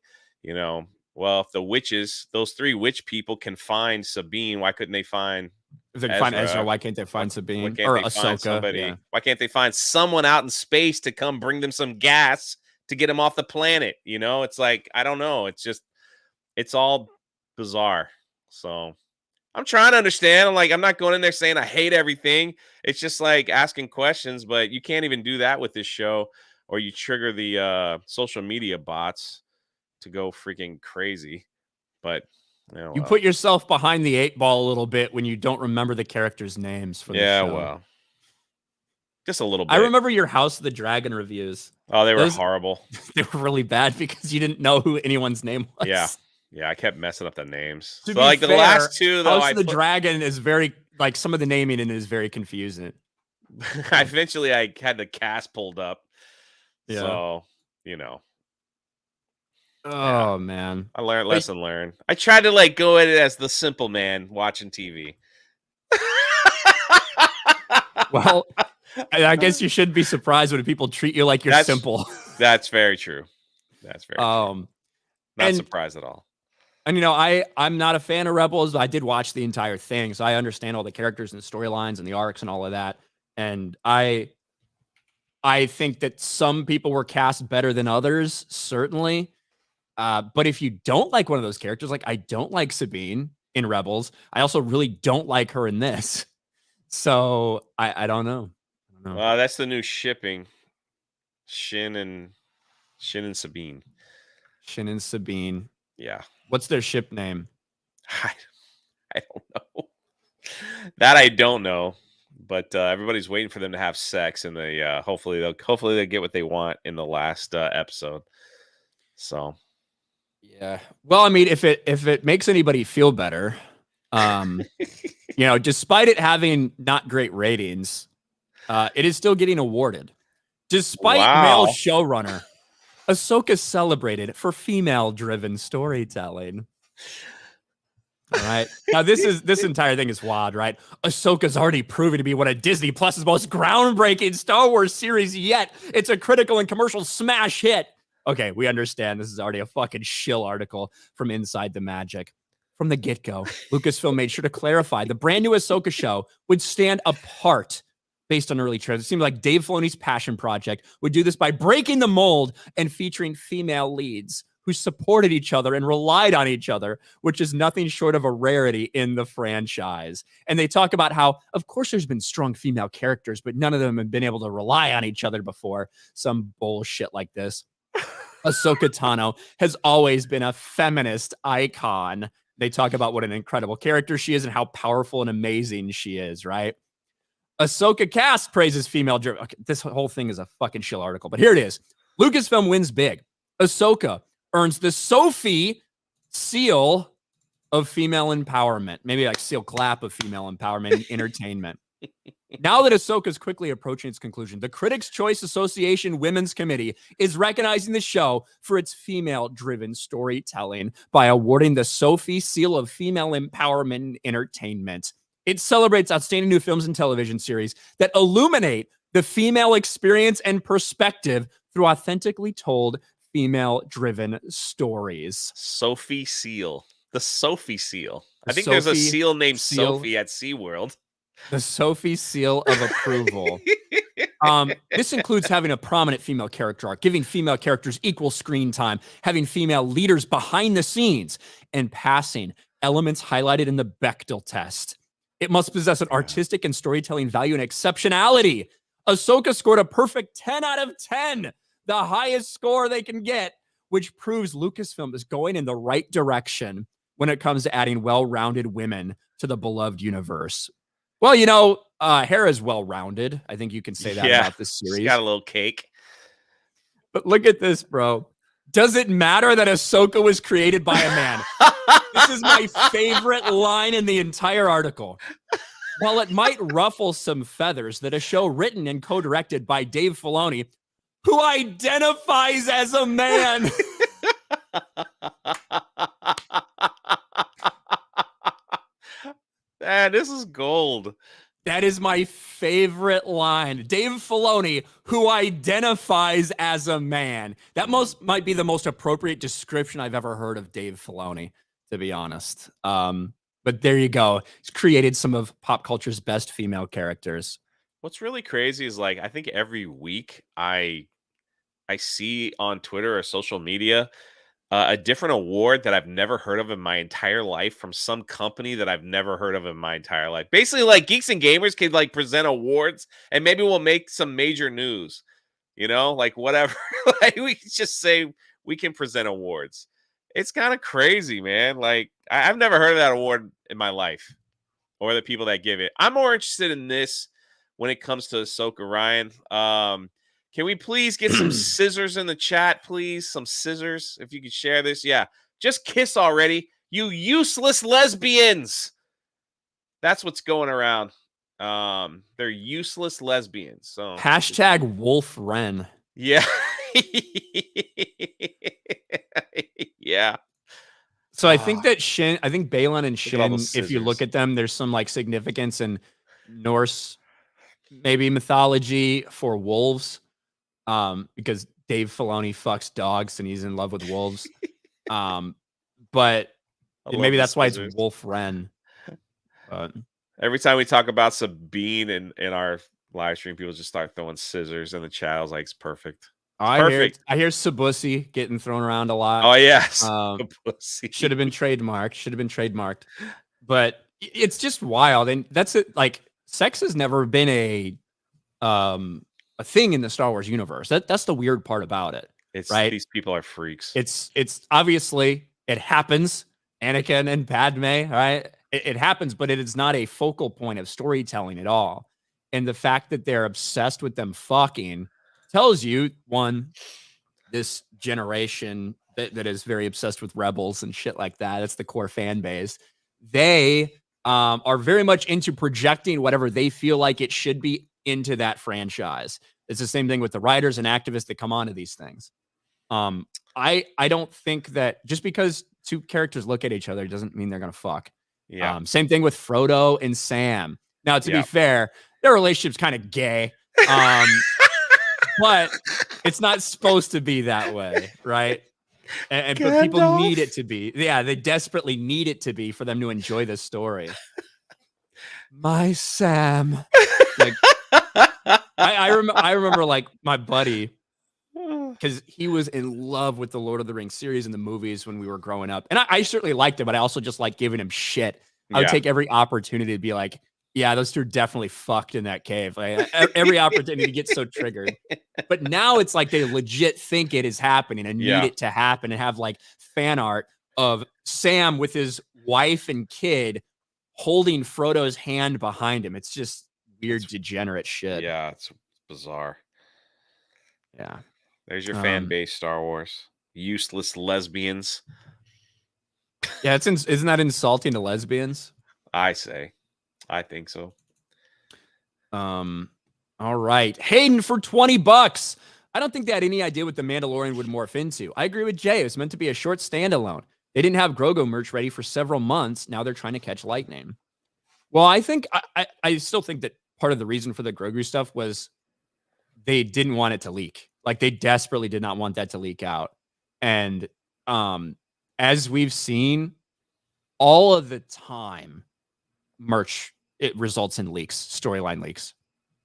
S2: well, if the witches, those 3 witch people can find Sabine, why couldn't they find
S1: if they can find Ezra, why can't they find Sabine or Ahsoka?
S2: Yeah. Why can't they find someone out in space to come bring them some gas to get them off the planet? It's like, I don't know. It's all bizarre. So I'm trying to understand. I'm not going in there saying I hate everything. It's just like asking questions, but you can't even do that with this show, or you trigger the social media bots to go freaking crazy. But
S1: you put yourself behind the 8 ball a little bit when you don't remember the characters' names for the show.
S2: Yeah, well, just a little bit.
S1: I remember your House of the Dragon reviews.
S2: Oh, they were horrible.
S1: They were really bad because you didn't know who anyone's name was.
S2: Yeah, I kept messing up the names.
S1: So
S2: like fair, the last 2, though,
S1: House of the Dragon is very, like, some of the naming in it is very confusing.
S2: Eventually, I had the cast pulled up. Yeah. So,
S1: Oh, man.
S2: I learned, lesson learned. I tried to go at it as the simple man watching TV.
S1: Well, I guess you shouldn't be surprised when people treat you like you're simple.
S2: That's very true. That's very true. Not surprised at all.
S1: And, I'm not a fan of Rebels, but I did watch the entire thing, so I understand all the characters and the storylines and the arcs and all of that. And I think that some people were cast better than others, certainly. But if you don't like one of those characters, like I don't like Sabine in Rebels, I also really don't like her in this. So I don't know.
S2: That's the new shipping. Shin and Sabine.
S1: Shin and Sabine.
S2: Yeah.
S1: What's their ship name?
S2: I don't know. That I don't know. but everybody's waiting for them to have sex, and they hopefully they'll get what they want in the last episode. So
S1: Yeah. Well, I mean, if it makes anybody feel better, despite it having not great ratings, it is still getting awarded. Despite male
S2: wow.
S1: showrunner, Ahsoka celebrated for female-driven storytelling. All right. Now this entire thing is wild, right? Ahsoka's already proven to be one of Disney Plus's most groundbreaking Star Wars series yet. It's a critical and commercial smash hit. Okay, we understand this is already a fucking shill article from Inside the Magic. From the get-go, Lucasfilm made sure to clarify the brand new Ahsoka show would stand apart based on early trailers. It seemed like Dave Filoni's passion project would do this by breaking the mold and featuring female leads who supported each other and relied on each other, which is nothing short of a rarity in the franchise. And they talk about how, of course, there's been strong female characters, but none of them have been able to rely on each other before. Some bullshit like this. Ahsoka Tano has always been a feminist icon. They talk about what an incredible character she is and how powerful and amazing she is, right? Ahsoka cast praises female driven. Okay, this whole thing is a fucking shill article, but here it is. Lucasfilm wins big. Ahsoka earns the Sophie seal of female empowerment. Maybe like seal clap of female empowerment and entertainment. Now that Ahsoka is quickly approaching its conclusion, the Critics' Choice Association Women's Committee is recognizing the show for its female-driven storytelling by awarding the Sophie Seal of Female Empowerment and Entertainment. It celebrates outstanding new films and television series that illuminate the female experience and perspective through authentically told female-driven stories.
S2: Sophie Seal. The Sophie Seal. I think there's a seal named Sophie at SeaWorld.
S1: The Sophie Seal of Approval. This includes having a prominent female character arc, giving female characters equal screen time, having female leaders behind the scenes, and passing elements highlighted in the Bechdel test. It must possess an artistic and storytelling value and exceptionality. Ahsoka scored a perfect 10 out of 10, the highest score they can get, which proves Lucasfilm is going in the right direction when it comes to adding well-rounded women to the beloved universe. Well, Hera's well-rounded. I think you can say that about this series.
S2: She's got a little cake.
S1: But look at this, bro. Does it matter that Ahsoka was created by a man? This is my favorite line in the entire article. While it might ruffle some feathers that a show written and co-directed by Dave Filoni, who identifies as a man.
S2: Man, this is gold.
S1: That is my favorite line. Dave Filoni, who identifies as a man. That might be the most appropriate description I've ever heard of Dave Filoni, to be honest. But there you go. He's created some of pop culture's best female characters.
S2: What's really crazy is I think every week I see on Twitter or social media a different award that I've never heard of in my entire life from some company that I've never heard of in my entire life. Basically, Geeks and Gamers could present awards, and maybe we'll make some major news. Whatever. We just say we can present awards. It's kind of crazy, man. I've never heard of that award in my life, or the people that give it. I'm more interested in this when it comes to Ahsoka, Ryan. Can we please get some scissors in the chat, please? Some scissors, if you could share this. Yeah, just kiss already, you useless lesbians. That's what's going around. They're useless lesbians. So
S1: hashtag Wolf Wren.
S2: Yeah. Yeah.
S1: So I think that Balin and Shin, if you look at them, there's some significance in Norse maybe mythology for wolves. Because Dave Filoni fucks dogs and he's in love with wolves. But maybe that's why it's Wolf Wren. But
S2: every time we talk about Sabine in our live stream, people just start throwing scissors in the chat. I was like, it's perfect. Perfect.
S1: I hear Sabusi getting thrown around a lot.
S2: Oh, yes.
S1: Should have been trademarked. But it's just wild. And that's it. Sex has never been a thing in the Star Wars universe. That's the weird part about it.
S2: It's
S1: right.
S2: These people are freaks.
S1: It's obviously it happens. Anakin and Padme, right? It happens, but it is not a focal point of storytelling at all. And the fact that they're obsessed with them fucking tells you, one, this generation that is very obsessed with Rebels and shit like that. That's the core fan base. They are very much into projecting whatever they feel like it should be into that franchise. It's the same thing with the writers and activists that come onto these things. I don't think that just because two characters look at each other doesn't mean they're gonna fuck.
S2: Yeah.
S1: Same thing with Frodo and Sam. Now, to be
S2: Yeah.
S1: fair, their relationship's kind of gay. But it's not supposed to be that way, right? And but people need it to be. Yeah, they desperately need it to be for them to enjoy this story. My Sam. Like, I remember like my buddy, because he was in love with the Lord of the Rings series and the movies when we were growing up. And I certainly liked it, but I also just like giving him shit. I would take every opportunity to be like, yeah, those two are definitely fucked in that cave. Like, every opportunity gets so triggered. But now it's like they legit think it is happening and need it to happen and have like fan art of Sam with his wife and kid holding Frodo's hand behind him. It's just weird, degenerate shit.
S2: Yeah, it's bizarre.
S1: Yeah.
S2: There's your fan base, Star Wars. Useless lesbians.
S1: Yeah, isn't that insulting to lesbians?
S2: I think so.
S1: All right. Hayden for $20. I don't think they had any idea what the Mandalorian would morph into. I agree with Jay. It was meant to be a short standalone. They didn't have Grogu merch ready for several months. Now they're trying to catch lightning. Well, I think I still think that part of the reason for the Grogu stuff was they didn't want it to leak. Like, they desperately did not want that to leak out. And as we've seen all of the time, merch, it results in leaks, storyline leaks.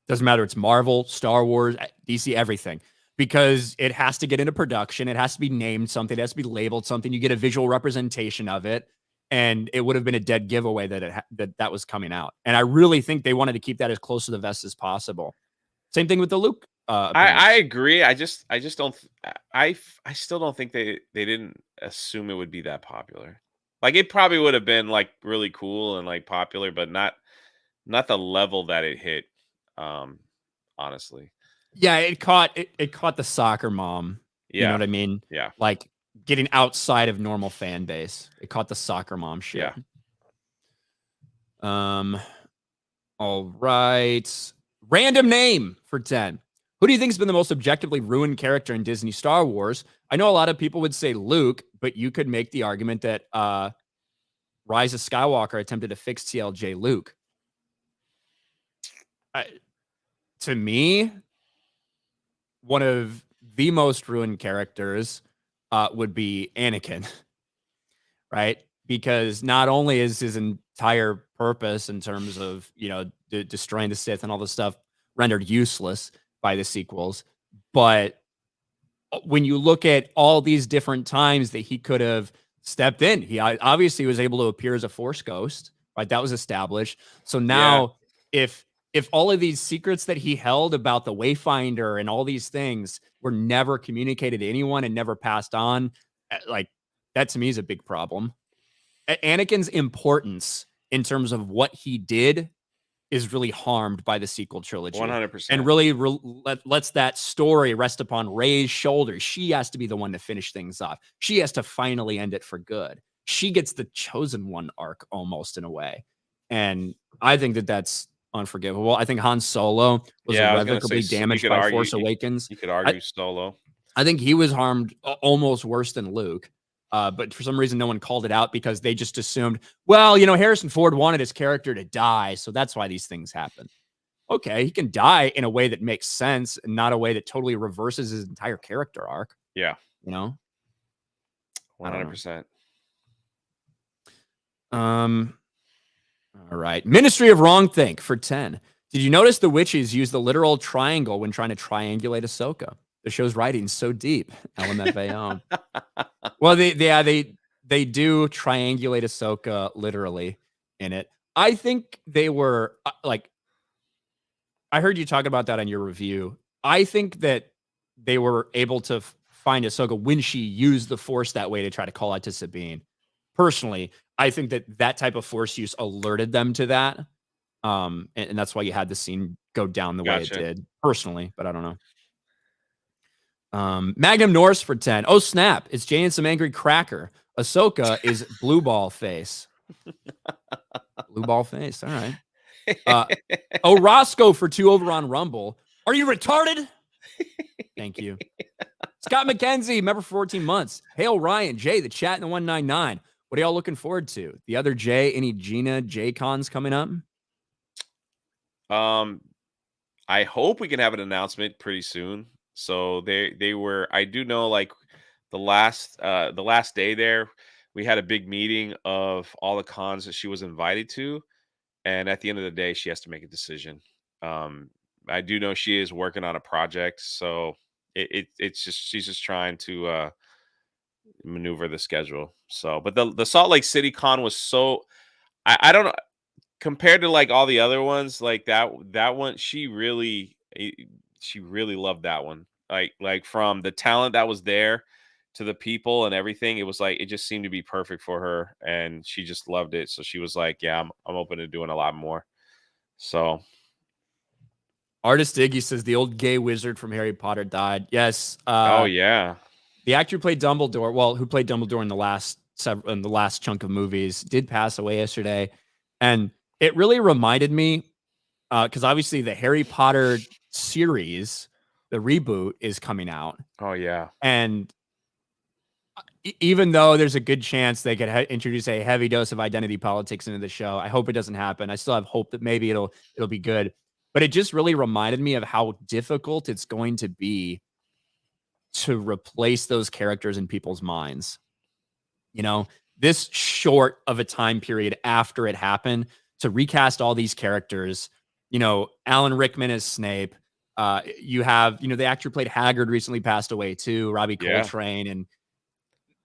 S1: Doesn't matter. It's Marvel, Star Wars, DC, everything, because it has to get into production. It has to be named something. It has to be labeled something. You get a visual representation of it. And it would have been a dead giveaway that that was coming out. And I really think they wanted to keep that as close to the vest as possible. Same thing with the Luke.
S2: I agree. I just don't. I still don't think they didn't assume it would be that popular. Like, it probably would have been like really cool and like popular, but not the level that it hit. Honestly.
S1: Yeah, it caught the soccer mom.
S2: Yeah.
S1: You know what I mean?
S2: Yeah.
S1: Like, getting outside of normal fan base. It caught the soccer mom shit. Yeah. All right. Random name for 10. Who do you think has been the most objectively ruined character in Disney Star Wars? I know a lot of people would say Luke, but you could make the argument that Rise of Skywalker attempted to fix TLJ Luke. To me, one of the most ruined characters would be Anakin, right? Because not only is his entire purpose in terms of, destroying the Sith and all this stuff rendered useless by the sequels, but when you look at all these different times that he could have stepped in, he obviously was able to appear as a Force ghost, right? That was established. So now, if all of these secrets that he held about the Wayfinder and all these things were never communicated to anyone and never passed on, like, that to me is a big problem. Anakin's importance in terms of what he did is really harmed by the sequel trilogy.
S2: 100%.
S1: And really lets that story rest upon Rey's shoulders. She has to be the one to finish things off. She has to finally end it for good. She gets the chosen one arc almost, in a way. And I think that that's unforgivable. I think Han Solo was irrevocably damaged by Force Awakens.
S2: You could argue Solo.
S1: I think he was harmed almost worse than Luke. But for some reason, no one called it out because they just assumed, well, Harrison Ford wanted his character to die, so that's why these things happen. Okay, he can die in a way that makes sense and not a way that totally reverses his entire character arc.
S2: Yeah.
S1: 100%. All right. Ministry of Wrongthink for 10. Did you notice the witches use the literal triangle when trying to triangulate Ahsoka? The show's writing's so deep. LMFAO. Well, they do triangulate Ahsoka literally in it. I think they were I heard you talk about that on your review. I think that they were able to find Ahsoka when she used the Force that way to try to call out to Sabine. Personally, I think that type of Force use alerted them to that. And that's why you had the scene go down the way it
S2: Gotcha.
S1: did, personally, but I don't know. Magnum Norse for 10. Oh, snap. It's Jay and some angry cracker. Ahsoka is blue ball face. Blue ball face. All right. Roscoe for 2 over on Rumble. Are you retarded? Thank you. Scott McKenzie, member for 14 months. Hail Ryan, Jay, the chat in the 199. What are y'all looking forward to? The other Jay, any Gina J cons coming up?
S2: I hope we can have an announcement pretty soon. So they were, I do know, like the last day there, we had a big meeting of all the cons that she was invited to, and at the end of the day, she has to make a decision. I do know she is working on a project, so it's just, she's just trying to maneuver the schedule. So, but the Salt Lake City con was so, I don't know, compared to like all the other ones, like that one, she really loved that one. Like from the talent that was there to the people and everything, it was like it just seemed to be perfect for her, and she just loved it. So she was like, "Yeah, I'm open to doing a lot more." So,
S1: Artist Iggy says the old gay wizard from Harry Potter died. Yes.
S2: oh yeah,
S1: The actor who played Dumbledore, well, who played Dumbledore in the last chunk of movies, did pass away yesterday, and it really reminded me, because obviously the Harry Potter series, the reboot, is coming out,
S2: oh yeah,
S1: and even though there's a good chance they could introduce a heavy dose of identity politics into the show, I hope it doesn't happen. I still have hope that maybe it'll be good, but it just really reminded me of how difficult it's going to be to replace those characters in people's minds. You know, this short of a time period after it happened, to recast all these characters, Alan Rickman as Snape. You have, the actor who played Haggard recently passed away too, Robbie
S2: yeah,
S1: Coltrane. And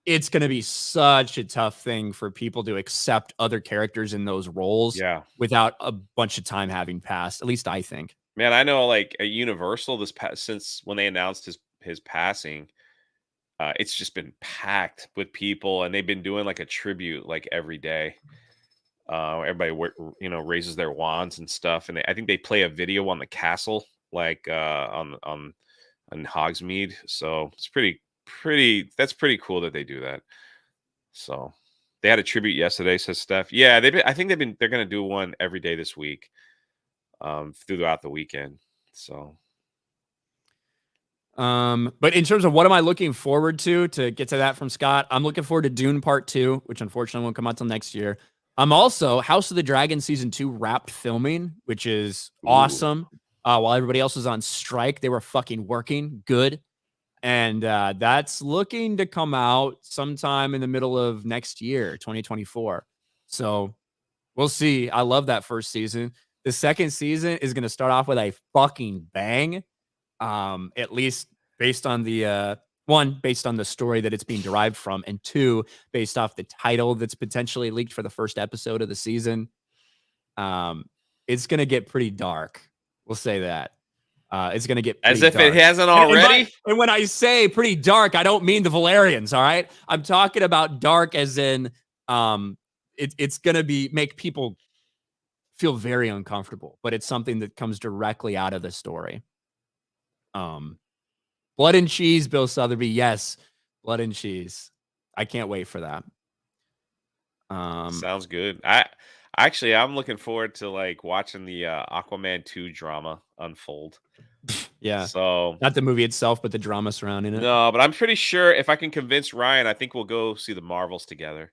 S1: it's going to be such a tough thing for people to accept other characters in those roles
S2: yeah.
S1: without a bunch of time having passed. At least I think.
S2: Man, I know, like at Universal since when they announced his passing, it's just been packed with people, and they've been doing like a tribute like every day. Everybody raises their wands and stuff, and I think they play a video on the castle, like on Hogsmeade. So it's that's pretty cool that they do that. So they had a tribute yesterday, says Steph. Yeah, they're gonna do one every day this week, throughout the weekend. So
S1: but in terms of what am I looking forward to get to that from Scott, I'm looking forward to Dune Part 2, which unfortunately won't come out till next year. I'm also House of the Dragon Season 2 wrapped filming, which is awesome. While everybody else was on strike, they were fucking working good. And that's looking to come out sometime in the middle of next year, 2024. So we'll see. I love that first season. The second season is going to start off with a fucking bang. At least based on the one, based on the story that it's being derived from, and two, based off the title that's potentially leaked for the first episode of the season. It's gonna get pretty dark. We'll say that. It's gonna get
S2: as
S1: pretty
S2: if it
S1: dark.
S2: hasn't already.
S1: And when I say pretty dark, I don't mean the Valerians. All right, I'm talking about dark as in it's gonna make people feel very uncomfortable, but it's something that comes directly out of the story. Blood and cheese, Bill Sotheby. Yes, blood and cheese. I can't wait for that.
S2: Sounds good. I'm looking forward to like watching the Aquaman 2 drama unfold.
S1: Yeah.
S2: So
S1: Not the movie itself, but the drama surrounding it.
S2: no, but I'm pretty sure if I can convince Ryan, I think we'll go see the Marvels together.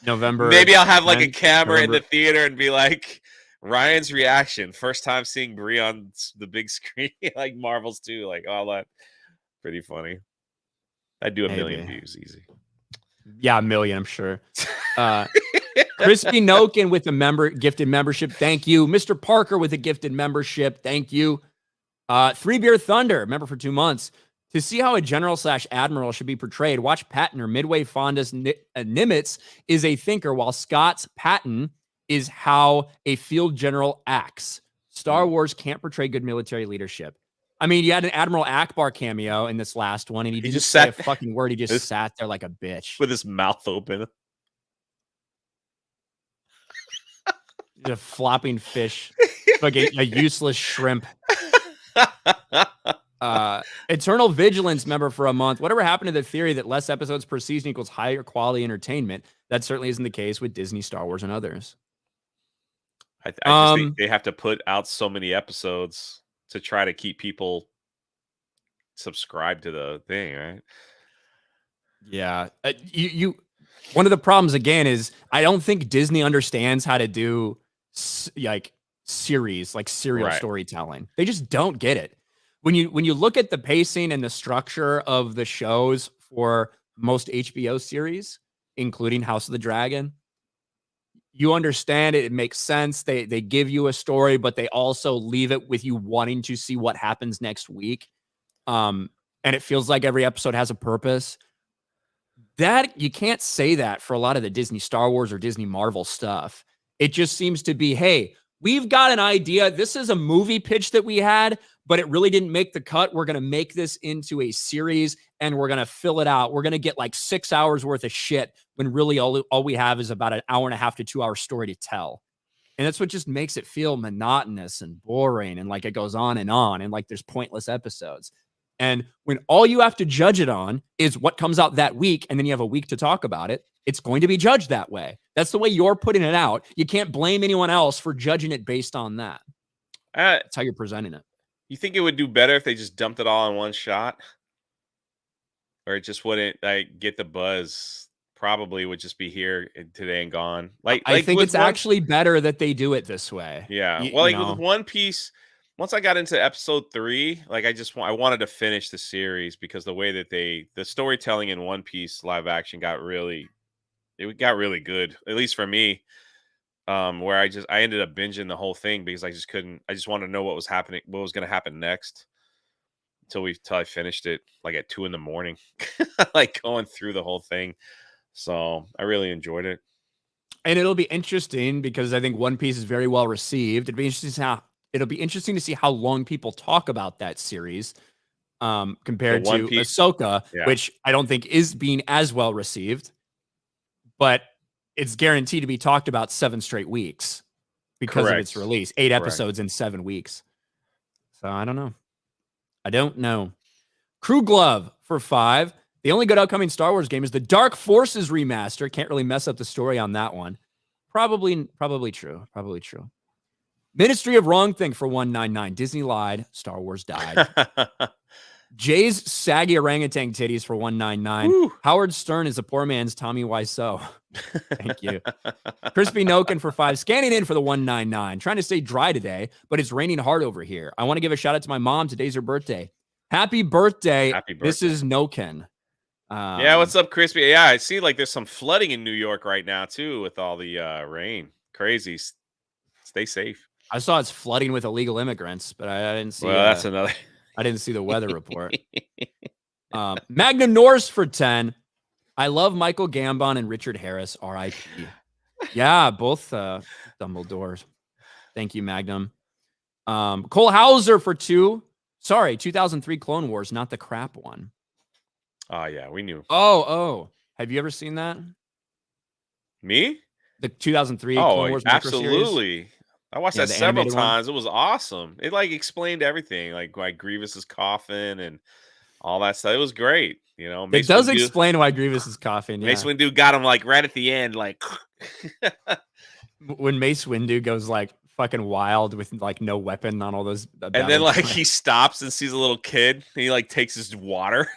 S1: November.
S2: Maybe I'll have like a
S1: 10th,
S2: camera in
S1: November.
S2: the theater and be like, Ryan's reaction, first time seeing Brie on the big screen, like Marvels 2, like all that. Pretty funny. I'd do a million views easy.
S1: Yeah, a million, I'm sure. Crispy Noken with a gifted membership. Thank you. Mr. Parker with a gifted membership. Thank you. 3 Beer Thunder, member for 2 months. To see how a general/admiral should be portrayed, watch Patton or Midway Fonda's Nimitz is a thinker, while Scott's Patton is how a field general acts. Star Wars can't portray good military leadership. I mean, you had an Admiral Akbar cameo in this last one, and he didn't say a fucking word. He just sat there like a bitch
S2: with his mouth open.
S1: A flopping fish, like a useless shrimp. Eternal Vigilance member for a month. Whatever happened to the theory that less episodes per season equals higher quality entertainment? That certainly isn't the case with Disney, Star Wars, and others.
S2: I just think they have to put out so many episodes to try to keep people subscribed to the thing, right?
S1: Yeah, you. One of the problems again is I don't think Disney understands how to do like series, like serial storytelling. They just don't get it. When you look at the pacing and the structure of the shows for most HBO series, including House of the Dragon, you understand it. It makes sense. They give you a story, but they also leave it with you wanting to see what happens next week. And it feels like every episode has a purpose. That you can't say that for a lot of the Disney Star Wars or Disney Marvel stuff. It just seems to be, hey, we've got an idea. This is a movie pitch that we had, but it really didn't make the cut. We're going to make this into a series and we're going to fill it out. We're going to get like 6 hours worth of shit when really all we have is about an hour and a half to 2 hour story to tell. And that's what just makes it feel monotonous and boring. And like it goes on and like there's pointless episodes. And when all you have to judge it on is what comes out that week, and then you have a week to talk about it, it's going to be judged that way. That's the way you're putting it out. You can't blame anyone else for judging it based on that. That's how you're presenting it.
S2: You think it would do better if they just dumped it all in one shot? Or it just wouldn't like get the buzz? Probably would just be here today and gone.
S1: I think it's actually better that they do it this way.
S2: Yeah. Well, like with One Piece, once I got into episode 3, like I wanted to finish the series because the way that the storytelling in One Piece live action got really good, at least for me. Where I ended up binging the whole thing because I just wanted to know what was happening, what was going to happen next until I finished it like at 2 a.m, like going through the whole thing. So I really enjoyed it.
S1: And it'll be interesting because I think One Piece is very well received. It'll be interesting to see how long people talk about that series compared to Ahsoka, which I don't think is being as well received, but it's guaranteed to be talked about 7 straight weeks because of its release. 8 episodes in 7 weeks. So I don't know. Crew Glove for 5. The only good upcoming Star Wars game is the Dark Forces remaster. Can't really mess up the story on that one. Probably true. Ministry of Wrong Thing for 199. Disney lied. Star Wars died. Jay's saggy orangutan titties for 199. Woo. Howard Stern is a poor man's Tommy Wiseau. Thank you. Crispy Noken for 5. Scanning in for the 199. Trying to stay dry today, but it's raining hard over here. I want to give a shout out to my mom. Today's her birthday. Happy birthday. This is Noken.
S2: Yeah, what's up, Crispy? Yeah, I see like there's some flooding in New York right now, too, with all the rain. Crazy. Stay safe.
S1: I saw it's flooding with illegal immigrants, but I didn't see.
S2: Well, that's another.
S1: I didn't see the weather report. Magnum Norse for 10. I love Michael Gambon and Richard Harris, R.I.P. Yeah, both Dumbledores. Thank you, Magnum. Cole Hauser for 2. Sorry, 2003 Clone Wars, not the crap one.
S2: Oh, yeah, we knew.
S1: Oh. Have you ever seen that?
S2: Me?
S1: The 2003 Clone Wars
S2: absolutely. I watched that several times. It was awesome. It like explained everything, like why Grievous's coughing and all that stuff. It was great. You know,
S1: it does explain why Grievous is coughing. Yeah.
S2: Mace Windu got him like right at the end, like
S1: when Mace Windu goes like fucking wild with like no weapon on all those.
S2: And then like he stops and sees a little kid. And he like takes his water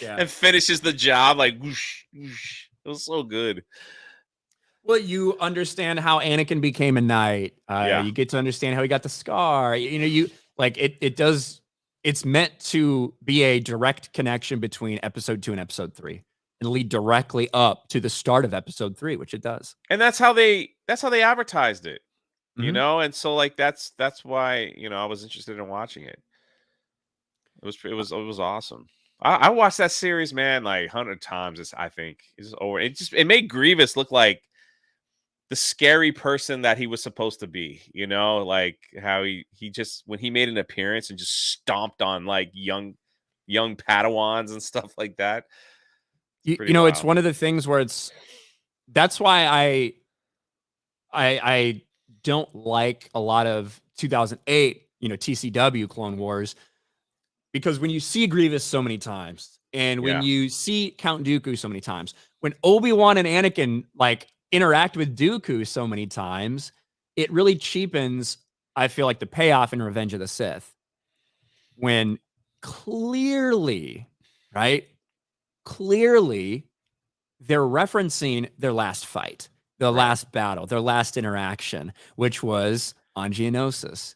S2: and finishes the job like whoosh, whoosh. It was so good.
S1: Well, you understand how Anakin became a knight. You get to understand how he got the scar. You know, you like it does. It's meant to be a direct connection between episode 2 and episode 3 and lead directly up to the start of episode 3, which it does.
S2: And that's how they advertised it, you know? And so like, that's why, you know, I was interested in watching it. It was awesome. I watched that series, man, like 100 times. I think it's over. It made Grievous look like the scary person that he was supposed to be, you know, like how he just when he made an appearance and just stomped on like young Padawans and stuff like that.
S1: You know, wild. It's one of the things where that's why I don't like a lot of 2008, TCW Clone Wars, because when you see Grievous so many times, and when you see Count Dooku so many times, when Obi-Wan and Anakin like interact with Dooku so many times, it really cheapens, I feel like, the payoff in Revenge of the Sith. When clearly, right? Clearly, they're referencing their last fight, the last battle, their last interaction, which was on Geonosis.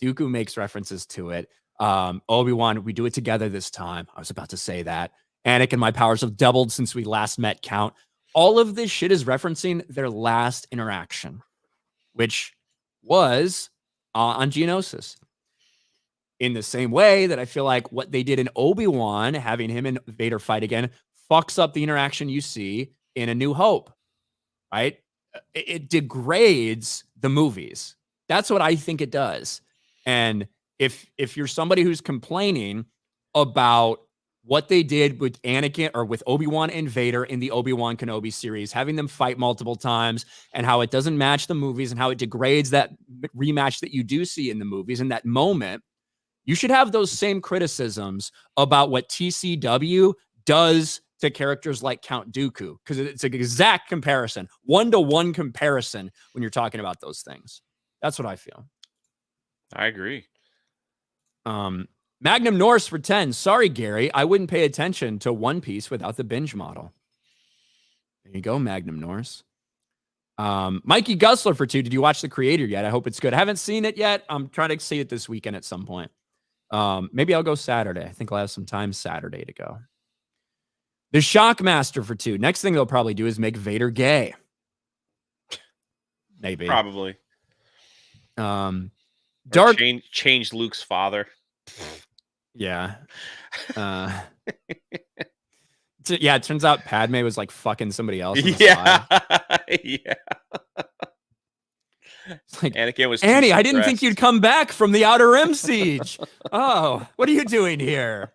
S1: Dooku makes references to it. Obi-Wan, we do it together this time. I was about to say that. Anakin, my powers have doubled since we last met, Count. All of this shit is referencing their last interaction, which was on Geonosis. In the same way that I feel like what they did in Obi-Wan, having him and Vader fight again, fucks up the interaction you see in A New Hope, right? It degrades the movies. That's what I think it does. And if you're somebody who's complaining about what they did with Anakin or with Obi-Wan and Vader in the Obi-Wan Kenobi series, having them fight multiple times and how it doesn't match the movies and how it degrades that rematch that you do see in the movies in that moment, you should have those same criticisms about what TCW does to characters like Count Dooku, because it's an exact comparison, 1-to-1 comparison when you're talking about those things. That's what I feel.
S2: I agree.
S1: Magnum Norse for 10. Sorry, Gary. I wouldn't pay attention to One Piece without the binge model. There you go, Magnum Norse. Mikey Gusler for 2. Did you watch The Creator yet? I hope it's good. I haven't seen it yet. I'm trying to see it this weekend at some point. Maybe I'll go Saturday. I think I'll have some time Saturday to go. The Shockmaster for 2. Next thing they'll probably do is make Vader gay. Maybe.
S2: Probably.
S1: Dark
S2: change Luke's father.
S1: Yeah. Yeah, it turns out Padme was like fucking somebody else.
S2: Yeah. Yeah.
S1: It's like,
S2: Anakin was
S1: Annie, I didn't think you'd come back from the Outer Rim siege. Oh, what are you doing here?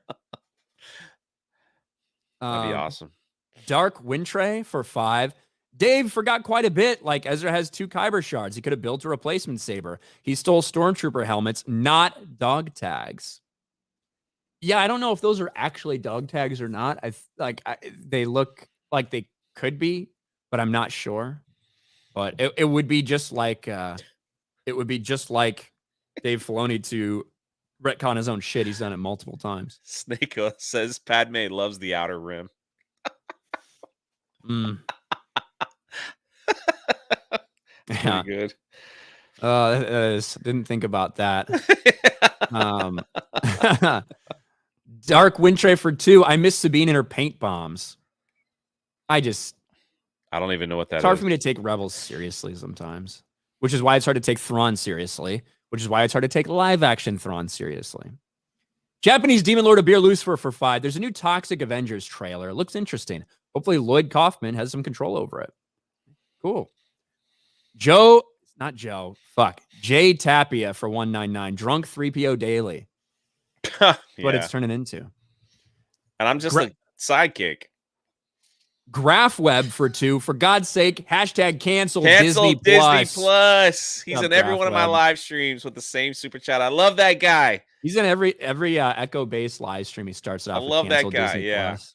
S2: That'd be awesome.
S1: Dark Wintray for 5. Dave forgot quite a bit. Like, Ezra has 2 Kyber shards. He could have built a replacement saber. He stole stormtrooper helmets, not dog tags. Yeah, I don't know if those are actually dog tags or not. They look like they could be, but I'm not sure. But it would be just like Dave Filoni to retcon his own shit. He's done it multiple times.
S2: Snake says Padme loves the Outer Rim.
S1: Yeah.
S2: Pretty good.
S1: Didn't think about that. Dark Wintray for 2. I miss Sabine and her paint bombs. I
S2: don't even know what that is.
S1: It's hard for me to take Rebels seriously sometimes, which is why it's hard to take Thrawn seriously, which is why it's hard to take live action Thrawn seriously. Japanese Demon Lord of Beer Lucifer for 5. There's a new Toxic Avengers trailer. It looks interesting. Hopefully Lloyd Kaufman has some control over it. Cool. Jay Tapia for 199. Drunk 3PO Daily. That's what it's turning into.
S2: And I'm just a sidekick.
S1: Graph Web for 2. For God's sake, hashtag cancel
S2: Disney
S1: Plus.
S2: Plus. He's in every one of my live streams with the same super chat. I love that guy.
S1: He's in every Echo-based live stream. He starts off.
S2: I love that guy.
S1: Disney
S2: Yeah.
S1: Plus.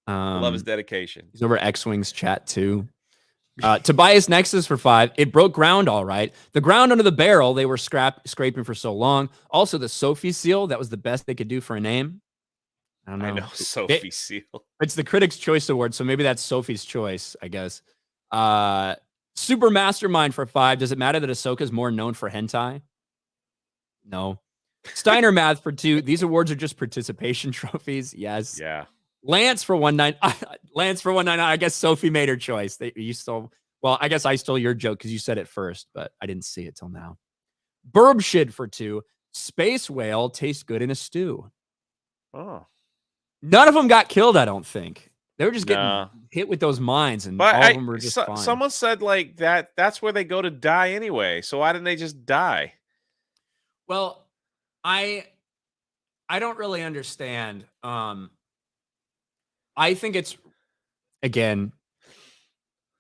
S2: I love his dedication.
S1: He's over X-Wings chat too. Tobias Nexus for 5. It broke ground all right. The ground under the barrel they were scraping for so long. Also, the Sophie seal. That was the best they could do for a name. I know
S2: Sophie seal.
S1: It's the Critics' Choice Award, so maybe that's Sophie's choice, I guess. Super Mastermind for 5. Does it matter that Ahsoka is more known for hentai? No. Steiner Math for 2. These awards are just participation trophies. Yes.
S2: Yeah.
S1: Lance for 199. I guess Sophie made her choice. I guess I stole your joke because you said it first, but I didn't see it till now. Burb Shit for 2. Space Whale tastes good in a stew.
S2: Oh.
S1: None of them got killed, I don't think. They were just getting hit with those mines, and all of them were just fine.
S2: Someone said like that's where they go to die anyway. So why didn't they just die?
S1: Well, I don't really understand. I think it's, again,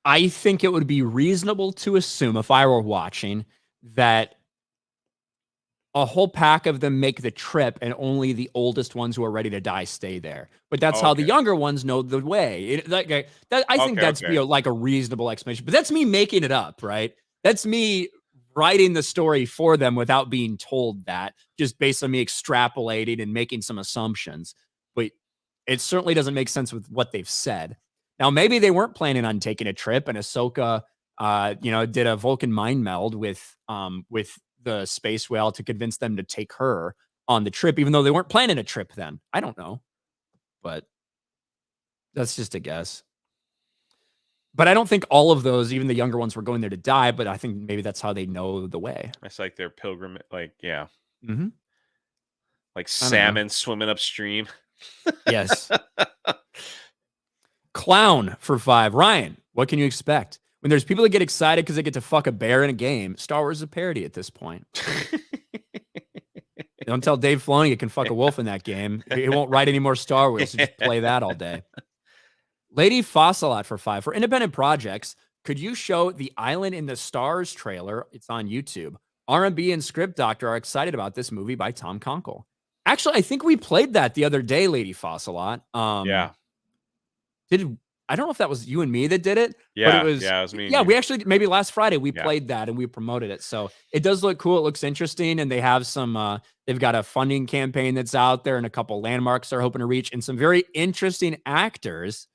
S1: I think it would be reasonable to assume, if I were watching, that a whole pack of them make the trip and only the oldest ones who are ready to die stay there. But that's how the
S2: Okay.
S1: younger ones know the way. I think that's
S2: Okay.
S1: like a reasonable explanation. But that's me making it up, right? That's me writing the story for them without being told that, just based on me extrapolating and making some assumptions. But it certainly doesn't make sense with what they've said. Now, maybe they weren't planning on taking a trip, and Ahsoka, did a Vulcan mind meld with the space whale to convince them to take her on the trip, even though they weren't planning a trip then. I don't know, but that's just a guess. But I don't think all of those, even the younger ones, were going there to die. But I think maybe that's how they know the way.
S2: It's like their pilgrim, like, yeah.
S1: Mm-hmm.
S2: Like salmon swimming upstream.
S1: Yes. Clown for 5. Ryan, what can you expect? When there's people that get excited because they get to fuck a bear in a game, Star Wars is a parody at this point. Don't tell Dave Filoni you can fuck a wolf in that game. He won't write any more Star Wars, so just play that all day. Lady Fossilot for 5. For independent projects, could you show the Island in the Stars trailer? It's on YouTube. R&B and Script Doctor are excited about this movie by Tom Conkle. Actually, I think we played that the other day, Lady Fossilot.
S2: Yeah.
S1: I don't know if that was you and me that did it.
S2: Yeah,
S1: but it was,
S2: it was me.
S1: Yeah, we actually, maybe last Friday we played that and we promoted it. So it does look cool. It looks interesting. And they have some, they've got a funding campaign that's out there and a couple landmarks they're hoping to reach and some very interesting actors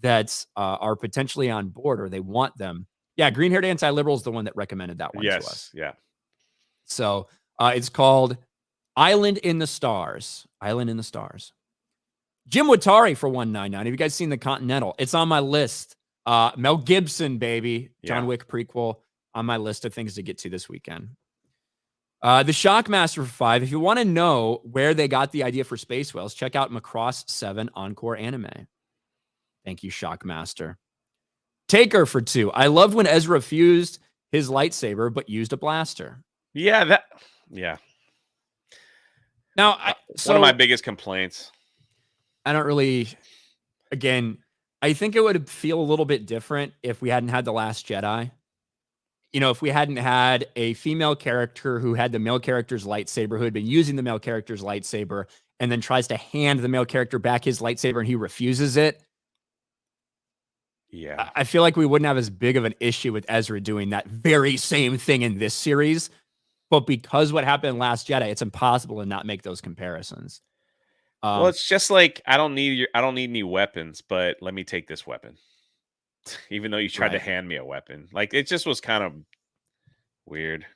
S1: that are potentially on board or they want them. Yeah, Green Haired Anti-Liberal is the one that recommended that one to us.
S2: Yeah.
S1: So it's called Island in the Stars. Island in the Stars. Jim Watari for 199. Have you guys seen The Continental? It's on my list. Mel Gibson, baby. John Wick prequel on my list of things to get to this weekend. The Shockmaster for 5. If you want to know where they got the idea for Space Whales, check out Macross 7 Encore Anime. Thank you, Shockmaster. Taker for 2. I loved when Ezra fused his lightsaber but used a blaster.
S2: Yeah.
S1: Now,
S2: one of my biggest complaints.
S1: I don't really, again, I think it would feel a little bit different if we hadn't had The Last Jedi. You know, if we hadn't had a female character who had the male character's lightsaber, who had been using the male character's lightsaber, and then tries to hand the male character back his lightsaber and he refuses it.
S2: Yeah.
S1: I feel like we wouldn't have as big of an issue with Ezra doing that very same thing in this series. But because what happened in Last Jedi, it's impossible to not make those comparisons.
S2: Well, it's just like I don't need any weapons, but let me take this weapon. Even though you tried to hand me a weapon. Like it just was kind of weird.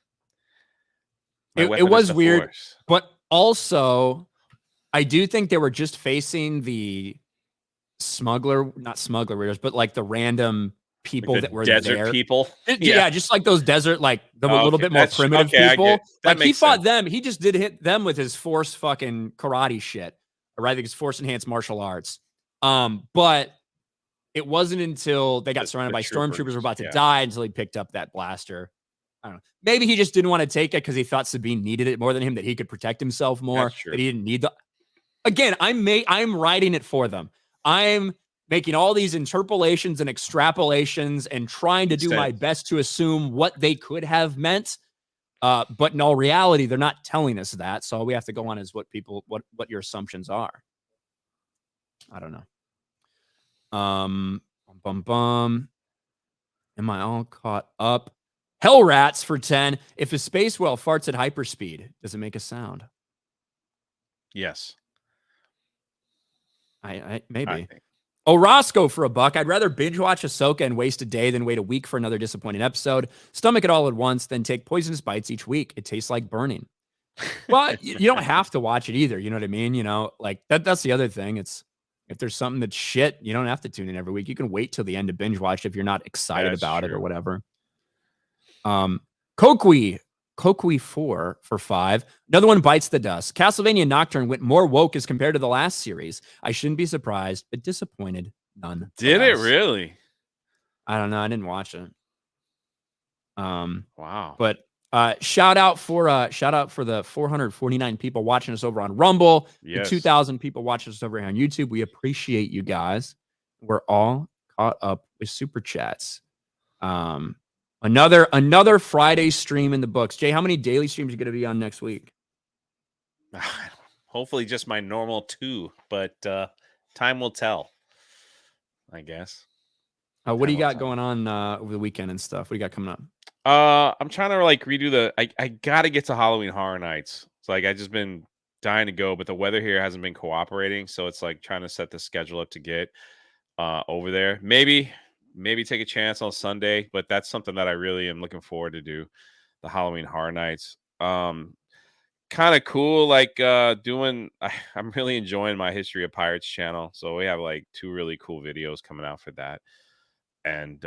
S1: It was weird, Force. But also I do think they were just facing the not smuggler raiders, but like the random people
S2: like
S1: that were
S2: desert
S1: there.
S2: People.
S1: Yeah, just like those desert, like the little bit more primitive people. Like he fought them. He just did hit them with his force fucking karate shit. Or I think it's force enhanced martial arts. But it wasn't until they got surrounded by stormtroopers were about to die until he picked up that blaster. I don't know. Maybe he just didn't want to take it because he thought Sabine needed it more than him, that he could protect himself more, that he didn't need the. Again, I'm writing it for them. I'm making all these interpolations and extrapolations and trying to do my best to assume what they could have meant. But in all reality, they're not telling us that. So all we have to go on is what your assumptions are. I don't know. Am I all caught up? Hell Rats for 10. If a space whale farts at hyperspeed, does it make a sound?
S2: Yes.
S1: Maybe. Orozco for $1. I'd rather binge watch Ahsoka and waste a day than wait a week for another disappointing episode. Stomach it all at once, then take poisonous bites each week. It tastes like burning. Well, you don't have to watch it either. You know what I mean? You know, like that's the other thing. It's if there's something that's shit, you don't have to tune in every week. You can wait till the end to binge watch if you're not excited about it or whatever. Kokui 4 for 5. Another one bites the dust. Castlevania Nocturne went more woke as compared to the last series. I shouldn't be surprised, but disappointed none.
S2: Did it really?
S1: I don't know. I didn't watch it.
S2: Wow.
S1: But shout out for the 449 people watching us over on Rumble. The 2,000 people watching us over here on YouTube. We appreciate you guys. We're all caught up with super chats. Another Friday stream in the books. Jay, how many daily streams are you going to be on next week?
S2: Hopefully just my normal 2, but time will tell, I guess.
S1: What do you got going on over the weekend and stuff? What do you got coming up?
S2: I'm trying to like redo the. I gotta get to Halloween Horror Nights. It's like I just been dying to go, but the weather here hasn't been cooperating, so it's like trying to set the schedule up to get over there. Maybe take a chance on Sunday, but that's something that I really am looking forward to do. The Halloween Horror Nights. Kind of cool, like doing. I'm really enjoying my History of Pirates channel, so we have like 2 really cool videos coming out for that, and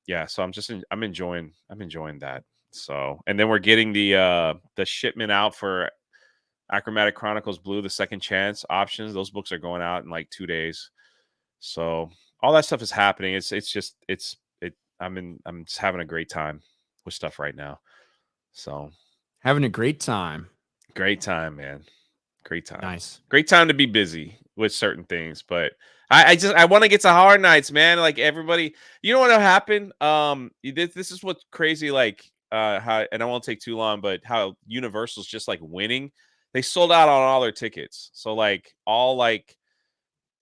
S2: yeah, so I'm enjoying that. So, and then we're getting the shipment out for Achromatic Chronicles Blue, the Second Chance options. Those books are going out in like 2 days. So all that stuff is happening. I'm just having a great time with stuff right now. So
S1: having a great time.
S2: Great time, man. Great time.
S1: Nice.
S2: Great time to be busy with certain things, but I want to get to Horror Nights, man. Like everybody, you know what happened? This is what's crazy, like how, and I won't take too long, but how Universal's just like winning. They sold out on all their tickets. So like all like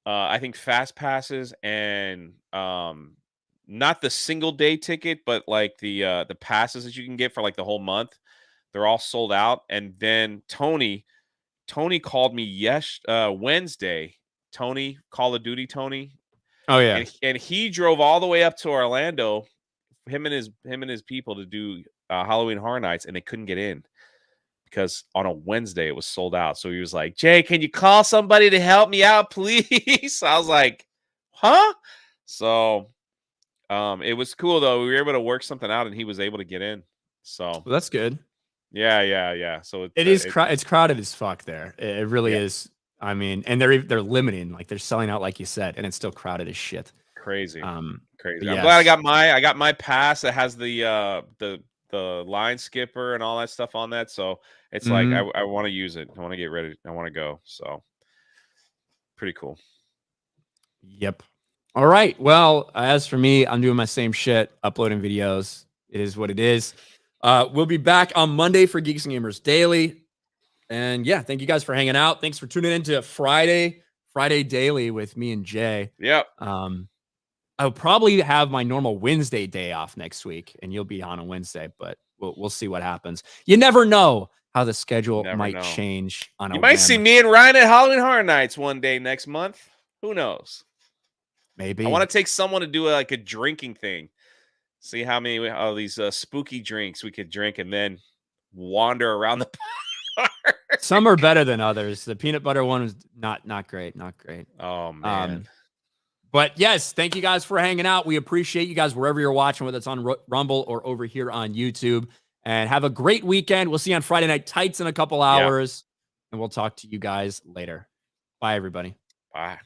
S2: I think fast passes and not the single day ticket, but like the passes that you can get for like the whole month, they're all sold out. And then Tony called me Wednesday. Tony, Call of Duty Tony.
S1: Oh yeah.
S2: And he drove all the way up to Orlando, him and his people, to do Halloween Horror Nights, and they couldn't get in because on a Wednesday it was sold out. So he was like, "Jay, can you call somebody to help me out, please?" I was like, "Huh?" So it was cool though. We were able to work something out, and he was able to get in. So
S1: well, that's good.
S2: Yeah. So
S1: it's crowded as fuck there. It really is. I mean, and they're limiting, like they're selling out, like you said, and it's still crowded as shit.
S2: Crazy. Crazy.
S1: Yes.
S2: I'm glad I got my pass that has the line skipper and all that stuff on that. So it's like I want to use it. I want to get ready. I want to go. So pretty cool.
S1: Yep. All right. Well, as for me, I'm doing my same shit, uploading videos. It is what it is. We'll be back on Monday for Geeks and Gamers Daily. And yeah, thank you guys for hanging out. Thanks for tuning in to Friday Daily with me and Jay.
S2: Yep.
S1: I'll probably have my normal Wednesday day off next week, and you'll be on a Wednesday, but we'll see what happens. You never know how the schedule might change on
S2: You might see me and Ryan at Halloween Horror Nights one day next month. Who knows?
S1: Maybe.
S2: I want to take someone to do like a drinking thing. See how many of these spooky drinks we could drink and then wander around the park.
S1: Some are better than others. The peanut butter one was not great. Not great.
S2: Oh, man.
S1: But yes, thank you guys for hanging out. We appreciate you guys wherever you're watching, whether it's on Rumble or over here on YouTube. And have a great weekend. We'll see you on Friday Night Tights in a couple hours. And we'll talk to you guys later. Bye, everybody.
S2: Bye.